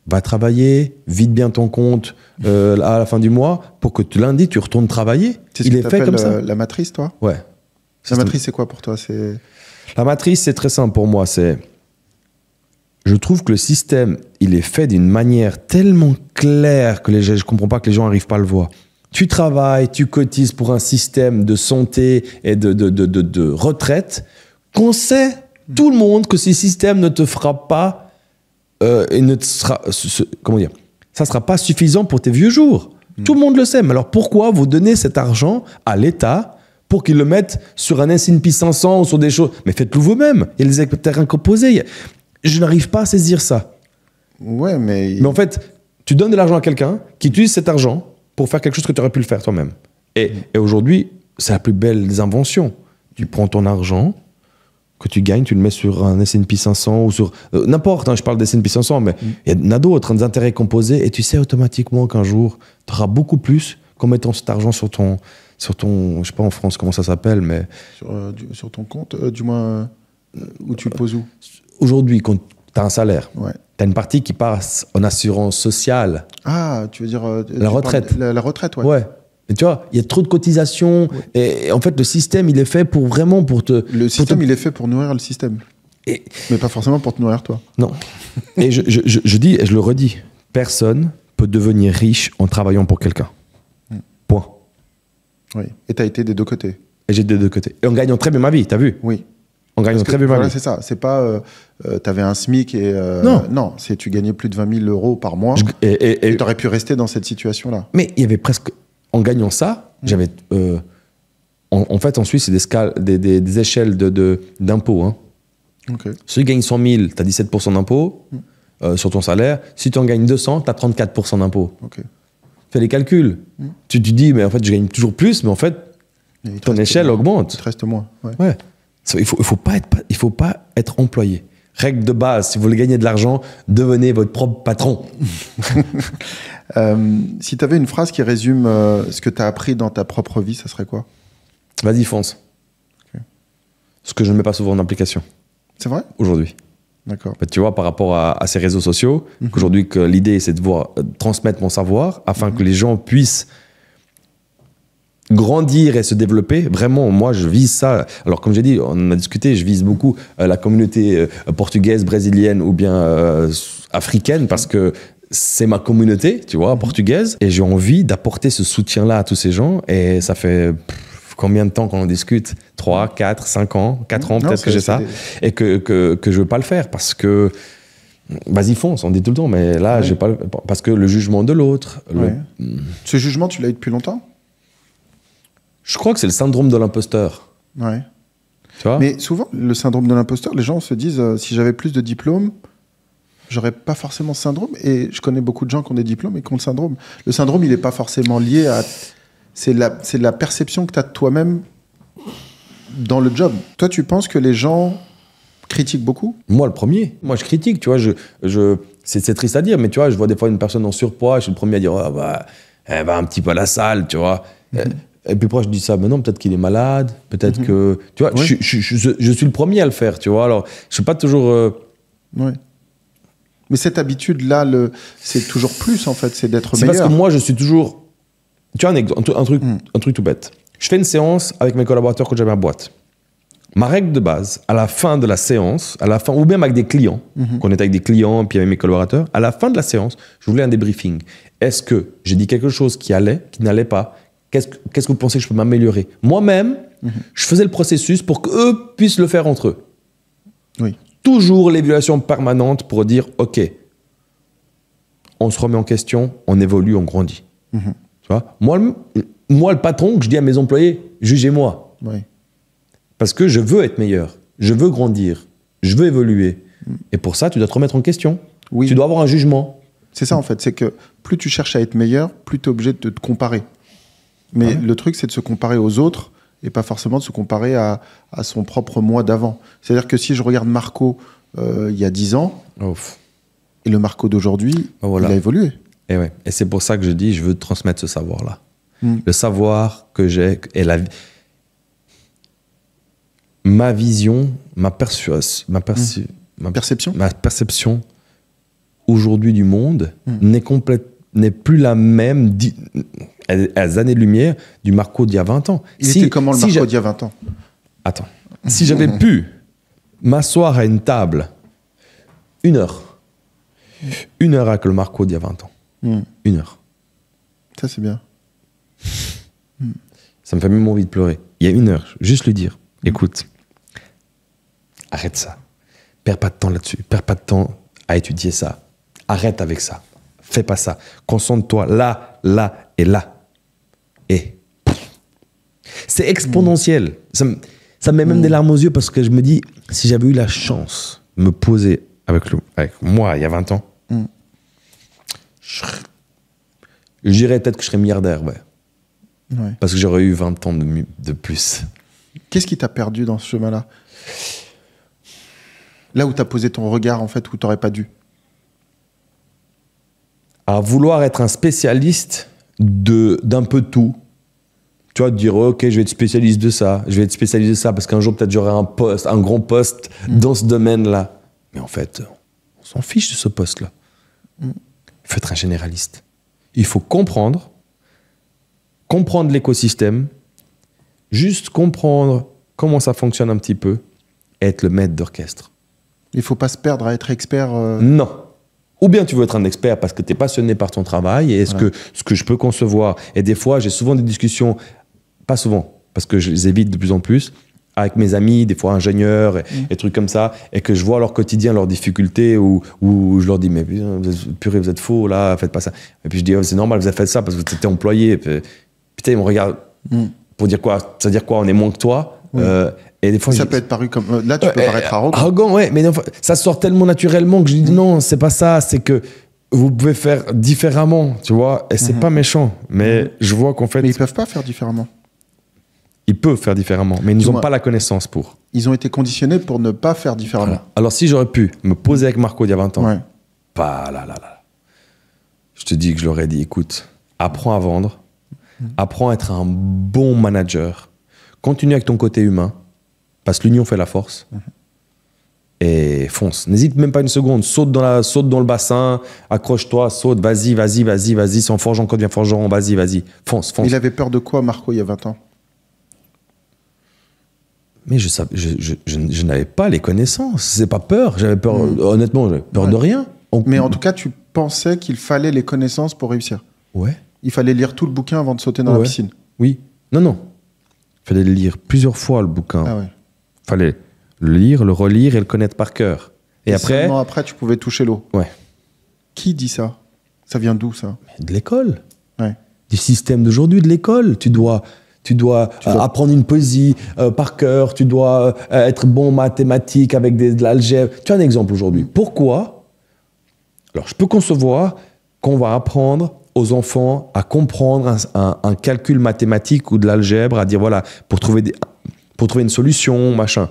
vas travailler, vide bien ton compte à la fin du mois pour que lundi tu retournes travailler. C'est ce que fait comme ça. La matrice, toi? Ouais. La matrice, c'est quoi pour toi? La matrice, c'est très simple pour moi. C'est je trouve que le système, il est fait d'une manière tellement claire que je ne comprends pas que les gens n'arrivent pas à le voir. Tu travailles, tu cotises pour un système de santé et de retraite qu'on sait, tout le monde, que ce système ne te fera pas et ne te sera, comment dire, ça ne sera pas suffisant pour tes vieux jours. Tout le monde le sait. Mais alors pourquoi vous donnez cet argent à l'État pour qu'ils le mettent sur un S&P 500 ou sur des choses? Mais faites-le vous-même. Il y a les terrains composés. Je n'arrive pas à saisir ça. Ouais, mais en fait, tu donnes de l'argent à quelqu'un qui utilise cet argent pour faire quelque chose que tu aurais pu le faire toi-même. Et aujourd'hui, c'est la plus belle des inventions. Tu prends ton argent que tu gagnes, tu le mets sur un S&P 500 ou sur n'importe, hein, je parle des S&P 500, mais il y en a d'autres, des intérêts composés, et tu sais automatiquement qu'un jour, tu auras beaucoup plus qu'en mettant cet argent sur ton, je sais pas en France comment ça s'appelle, mais... Sur ton compte, du moins, où tu le poses où? Aujourd'hui, quand tu as un salaire, ouais. tu as une partie qui passe en assurance sociale. Ah, tu veux dire... la retraite. La retraite, ouais. Ouais. Et tu vois, il y a trop de cotisations. Ouais. Et en fait, le système, il est fait pour vraiment pour te... Le système, il est fait pour nourrir le système. Mais pas forcément pour te nourrir toi. Non. Et je dis, et je le redis, personne peut devenir riche en travaillant pour quelqu'un. Point. Oui. Et tu as été des deux côtés. Et j'ai des deux côtés. Et en gagnant très bien ma vie, t'as vu? Oui. En gagnant très bien ma vie. C'est ça. C'est pas... t'avais un SMIC et... non, c'est tu gagnais plus de 20 000 euros par mois. Et t'aurais pu rester dans cette situation-là. Mais il y avait presque... En gagnant ça, j'avais... en fait, en Suisse, c'est des échelles d'impôts. Hein. Okay. Si tu gagnes 100 000, tu as 17% d'impôts sur ton salaire. Si tu en gagnes 200, tu as 34% d'impôts. Okay. Fais les calculs. Tu te dis, mais en fait, je gagne toujours plus, mais en fait, ton échelle augmente. Il te reste moins. Ouais. Il faut pas être employé. Règle de base, si vous voulez gagner de l'argent, devenez votre propre patron. Si tu avais une phrase qui résume ce que tu as appris dans ta propre vie, ça serait quoi? Vas-y, fonce. Okay. Ce que je ne mets pas souvent en application. C'est vrai? Aujourd'hui. D'accord. Tu vois, par rapport à ces réseaux sociaux, qu'aujourd'hui, que l'idée, c'est de transmettre mon savoir afin que les gens puissent grandir et se développer. Vraiment, moi, je vise ça. Alors, comme j'ai dit, on en a discuté, je vise beaucoup la communauté portugaise, brésilienne ou bien africaine parce que c'est ma communauté, tu vois, portugaise. Et j'ai envie d'apporter ce soutien-là à tous ces gens. Et ça fait combien de temps qu'on en discute? 3, 4, 5 ans, 4 ans peut-être que j'ai ça. Et que je veux pas le faire parce que... Vas-y, fonce, on dit tout le temps. Mais là, j'ai pas... Parce que le jugement de l'autre... Ouais. Ce jugement, tu l'as eu depuis longtemps? Je crois que c'est le syndrome de l'imposteur. Ouais. Tu vois? Mais souvent, le syndrome de l'imposteur, les gens se disent si j'avais plus de diplômes, j'aurais pas forcément ce syndrome. Et je connais beaucoup de gens qui ont des diplômes et qui ont le syndrome. Le syndrome, il n'est pas forcément lié à... C'est la perception que tu as de toi-même dans le job. Toi, tu penses que les gens critiquent beaucoup? Moi, le premier. Moi, je critique, tu vois. C'est triste à dire, mais tu vois, je vois des fois une personne en surpoids, je suis le premier à dire oh, bah, elle va un petit peu à la salle, tu vois. Et puis après, je dis ça, mais non, peut-être qu'il est malade, peut-être que... Tu vois, oui. je suis le premier à le faire, tu vois. Alors, je suis pas toujours... Oui. Mais cette habitude-là, c'est toujours plus, en fait, c'est d'être meilleur. C'est parce que moi, je suis toujours... Tu vois, un truc tout bête. Je fais une séance avec mes collaborateurs quand j'avais ma boîte. Ma règle de base, à la fin de la séance, ou même avec des clients, qu'on était avec des clients, puis avec mes collaborateurs, à la fin de la séance, je voulais un débriefing. Est-ce que j'ai dit quelque chose qui n'allait pas? Qu'est-ce que vous pensez que je peux m'améliorer? Moi-même, je faisais le processus pour qu'eux puissent le faire entre eux. Oui. Toujours l'évaluation permanente pour dire, OK, on se remet en question, on évolue, on grandit. Tu vois? Moi, le patron, que je dis à mes employés, jugez-moi. Oui. Parce que je veux être meilleur, je veux grandir, je veux évoluer. Et pour ça, tu dois te remettre en question. Oui. Tu dois avoir un jugement. C'est ça, en fait. C'est que plus tu cherches à être meilleur, plus tu es obligé de te comparer. Mais le truc, c'est de se comparer aux autres et pas forcément de se comparer à son propre moi d'avant. C'est-à-dire que si je regarde Marco il y a 10 ans, et le Marco d'aujourd'hui, il a évolué. Et c'est pour ça que je dis, je veux transmettre ce savoir-là. Le savoir que j'ai et ma vision, ma perception aujourd'hui du monde n'est plus la même à des années-lumière du Marco d'il y a 20 ans. Il était comment le Marco d'il y a 20 ans? Attends. Si j'avais pu m'asseoir à une table 1 heure. 1 heure avec le Marco d'il y a 20 ans. 1 heure. Ça, c'est bien. Ça me fait même envie de pleurer. Il y a 1 heure, juste lui dire, écoute, arrête ça. Perds pas de temps là-dessus. Perds pas de temps à étudier ça. Arrête avec ça. Fais pas ça. Concentre-toi là, là et là. Et c'est exponentiel. Ça me met même des larmes aux yeux parce que je me dis, si j'avais eu la chance de me poser avec moi il y a 20 ans, je dirais peut-être que je serais milliardaire, ouais. Parce que j'aurais eu 20 ans de plus. Qu'est-ce qui t'a perdu dans ce chemin-là? Là où t'as posé ton regard, en fait, où t'aurais pas dû. À vouloir être un spécialiste d'un peu de tout. Tu vois, de dire, ok, je vais être spécialiste de ça, je vais être spécialiste de ça, parce qu'un jour, peut-être, j'aurai un grand poste dans ce domaine-là. Mais en fait, on s'en fiche de ce poste-là. Il faut être un généraliste. Il faut comprendre l'écosystème, juste comprendre comment ça fonctionne un petit peu, et être le maître d'orchestre. Il faut pas se perdre à être expert. Non. Ou bien tu veux être un expert parce que tu es passionné par ton travail et ce que je peux concevoir. Et des fois, j'ai souvent des discussions, pas souvent, parce que je les évite de plus en plus, avec mes amis, des fois ingénieurs et trucs comme ça, et que je vois leur quotidien, leurs difficultés, où je leur dis, mais purée, vous êtes faux, là, faites pas ça. Et puis je dis, oh, c'est normal, vous avez fait ça parce que vous étiez employé. Et puis, putain, ils me regardent pour dire quoi? Ça veut dire quoi? On est moins que toi? Et des fois, ça peut être paru comme... Là, tu peux paraître arrogant. Arrogant, ouais, mais ça sort tellement naturellement que je dis non, c'est pas ça, c'est que vous pouvez faire différemment, tu vois, et c'est pas méchant, mais je vois qu'en fait... Mais ils peuvent pas faire différemment. Ils peuvent faire différemment, mais ils n'ont pas la connaissance pour. Ils ont été conditionnés pour ne pas faire différemment. Voilà. Alors si j'aurais pu me poser avec Marco il y a 20 ans, pas là. Je te dis que je leur ai dit, écoute, apprends à vendre, apprends à être un bon manager, continue avec ton côté humain, parce que l'union fait la force. Et fonce. N'hésite même pas une seconde. Saute dans le bassin, accroche-toi, saute, vas-y. Sans forgeron, quand devient forgeron, vas-y. Fonce. Il avait peur de quoi, Marco, il y a 20 ans? Mais je n'avais pas les connaissances. C'est pas peur. J'avais peur, honnêtement, j'avais peur de rien. Mais en tout cas, tu pensais qu'il fallait les connaissances pour réussir. Ouais. Il fallait lire tout le bouquin avant de sauter dans la piscine. Oui. Non. Il fallait le lire plusieurs fois, le bouquin. Ah ouais. Il fallait le lire, le relire et le connaître par cœur. Et après... seulement après, tu pouvais toucher l'eau. Ouais. Qui dit ça? Ça vient d'où, ça? De l'école. Ouais. Du système d'aujourd'hui, de l'école. Tu dois apprendre une poésie par cœur, tu dois être bon en mathématiques avec de l'algèbre. Tu as un exemple aujourd'hui. Pourquoi? Alors, je peux concevoir qu'on va apprendre aux enfants à comprendre un calcul mathématique ou de l'algèbre, à dire voilà, pour trouver une solution, machin.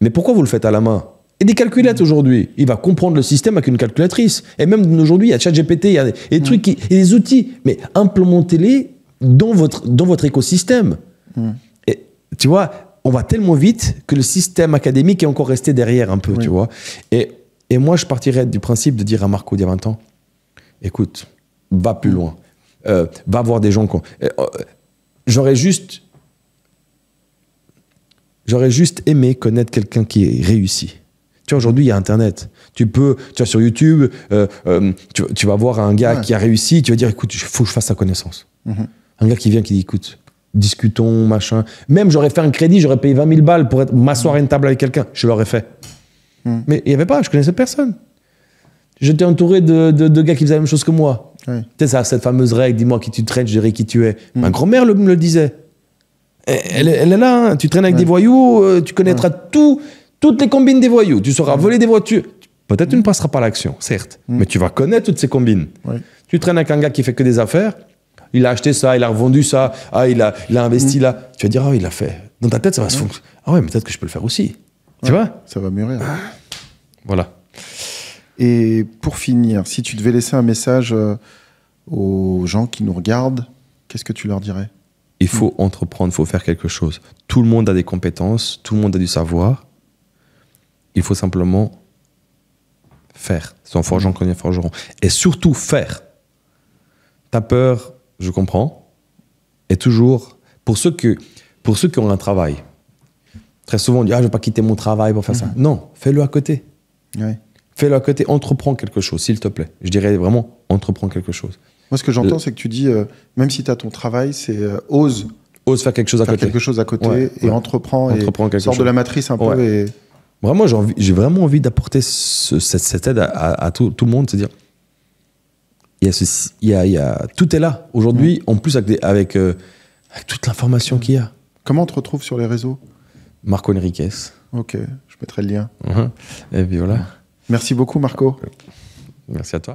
Mais pourquoi vous le faites à la main? Et des calculettes aujourd'hui, il va comprendre le système avec une calculatrice. Et même aujourd'hui, il y a ChatGPT, il y a des trucs, il y a des outils, mais implémentez-les dans votre écosystème. Et tu vois, on va tellement vite que le système académique est encore resté derrière un peu, tu vois. Et moi, je partirais du principe de dire à Marco, il y a 20 ans, écoute, va plus loin. Va voir des gens... J'aurais juste aimé connaître quelqu'un qui est réussi. Tu vois, aujourd'hui, il y a Internet. Tu vois, sur YouTube, tu vas voir un gars qui a réussi, tu vas dire, écoute, il faut que je fasse sa connaissance. Un gars qui vient, qui dit, écoute, discutons, machin. Même, j'aurais fait un crédit, j'aurais payé 20 000 balles pour m'asseoir à une table avec quelqu'un. Je l'aurais fait. Mais il n'y avait pas, je connaissais personne. J'étais entouré de gars qui faisaient la même chose que moi. Tu sais, ça, cette fameuse règle, dis-moi qui tu traînes, je dirai qui tu es. Ma grand-mère me le disait. Elle est là, hein. Tu traînes avec des voyous, tu connaîtras toutes les combines des voyous. Tu sauras voler des voitures. Peut-être tu ne passeras pas à l'action, certes, mais tu vas connaître toutes ces combines. Tu traînes avec un gars qui fait que des affaires, il a acheté ça, il a revendu ça, il a investi là. Tu vas dire, il a fait. Dans ta tête, ça va se fonctionner. Ah ouais, mais peut-être que je peux le faire aussi. Tu vois? Ça va mûrir. Voilà. Et pour finir, si tu devais laisser un message aux gens qui nous regardent, qu'est-ce que tu leur dirais? Il faut entreprendre, il faut faire quelque chose. Tout le monde a des compétences, tout le monde a du savoir. Il faut simplement faire. Sans forgeron qu'on est forgeron. Et surtout faire. T'as peur, je comprends. Et toujours, pour ceux qui ont un travail, très souvent on dit, je ne vais pas quitter mon travail pour faire ça. Non, fais-le à côté. Fais-le à côté, entreprends quelque chose, s'il te plaît. Je dirais vraiment, entreprends quelque chose. Moi, ce que j'entends, c'est que tu dis, même si tu as ton travail, c'est ose faire quelque chose à côté. quelque chose à côté et entreprends et sors de la matrice un peu. Et... Vraiment, j'ai vraiment envie d'apporter cette aide à tout le monde, c'est-à-dire, tout est là. Aujourd'hui, en plus, avec toute l'information qu'il y a. Comment on te retrouve sur les réseaux? Marco Enriquez. Ok, je mettrai le lien. Et puis voilà. Merci beaucoup, Marco. Merci à toi.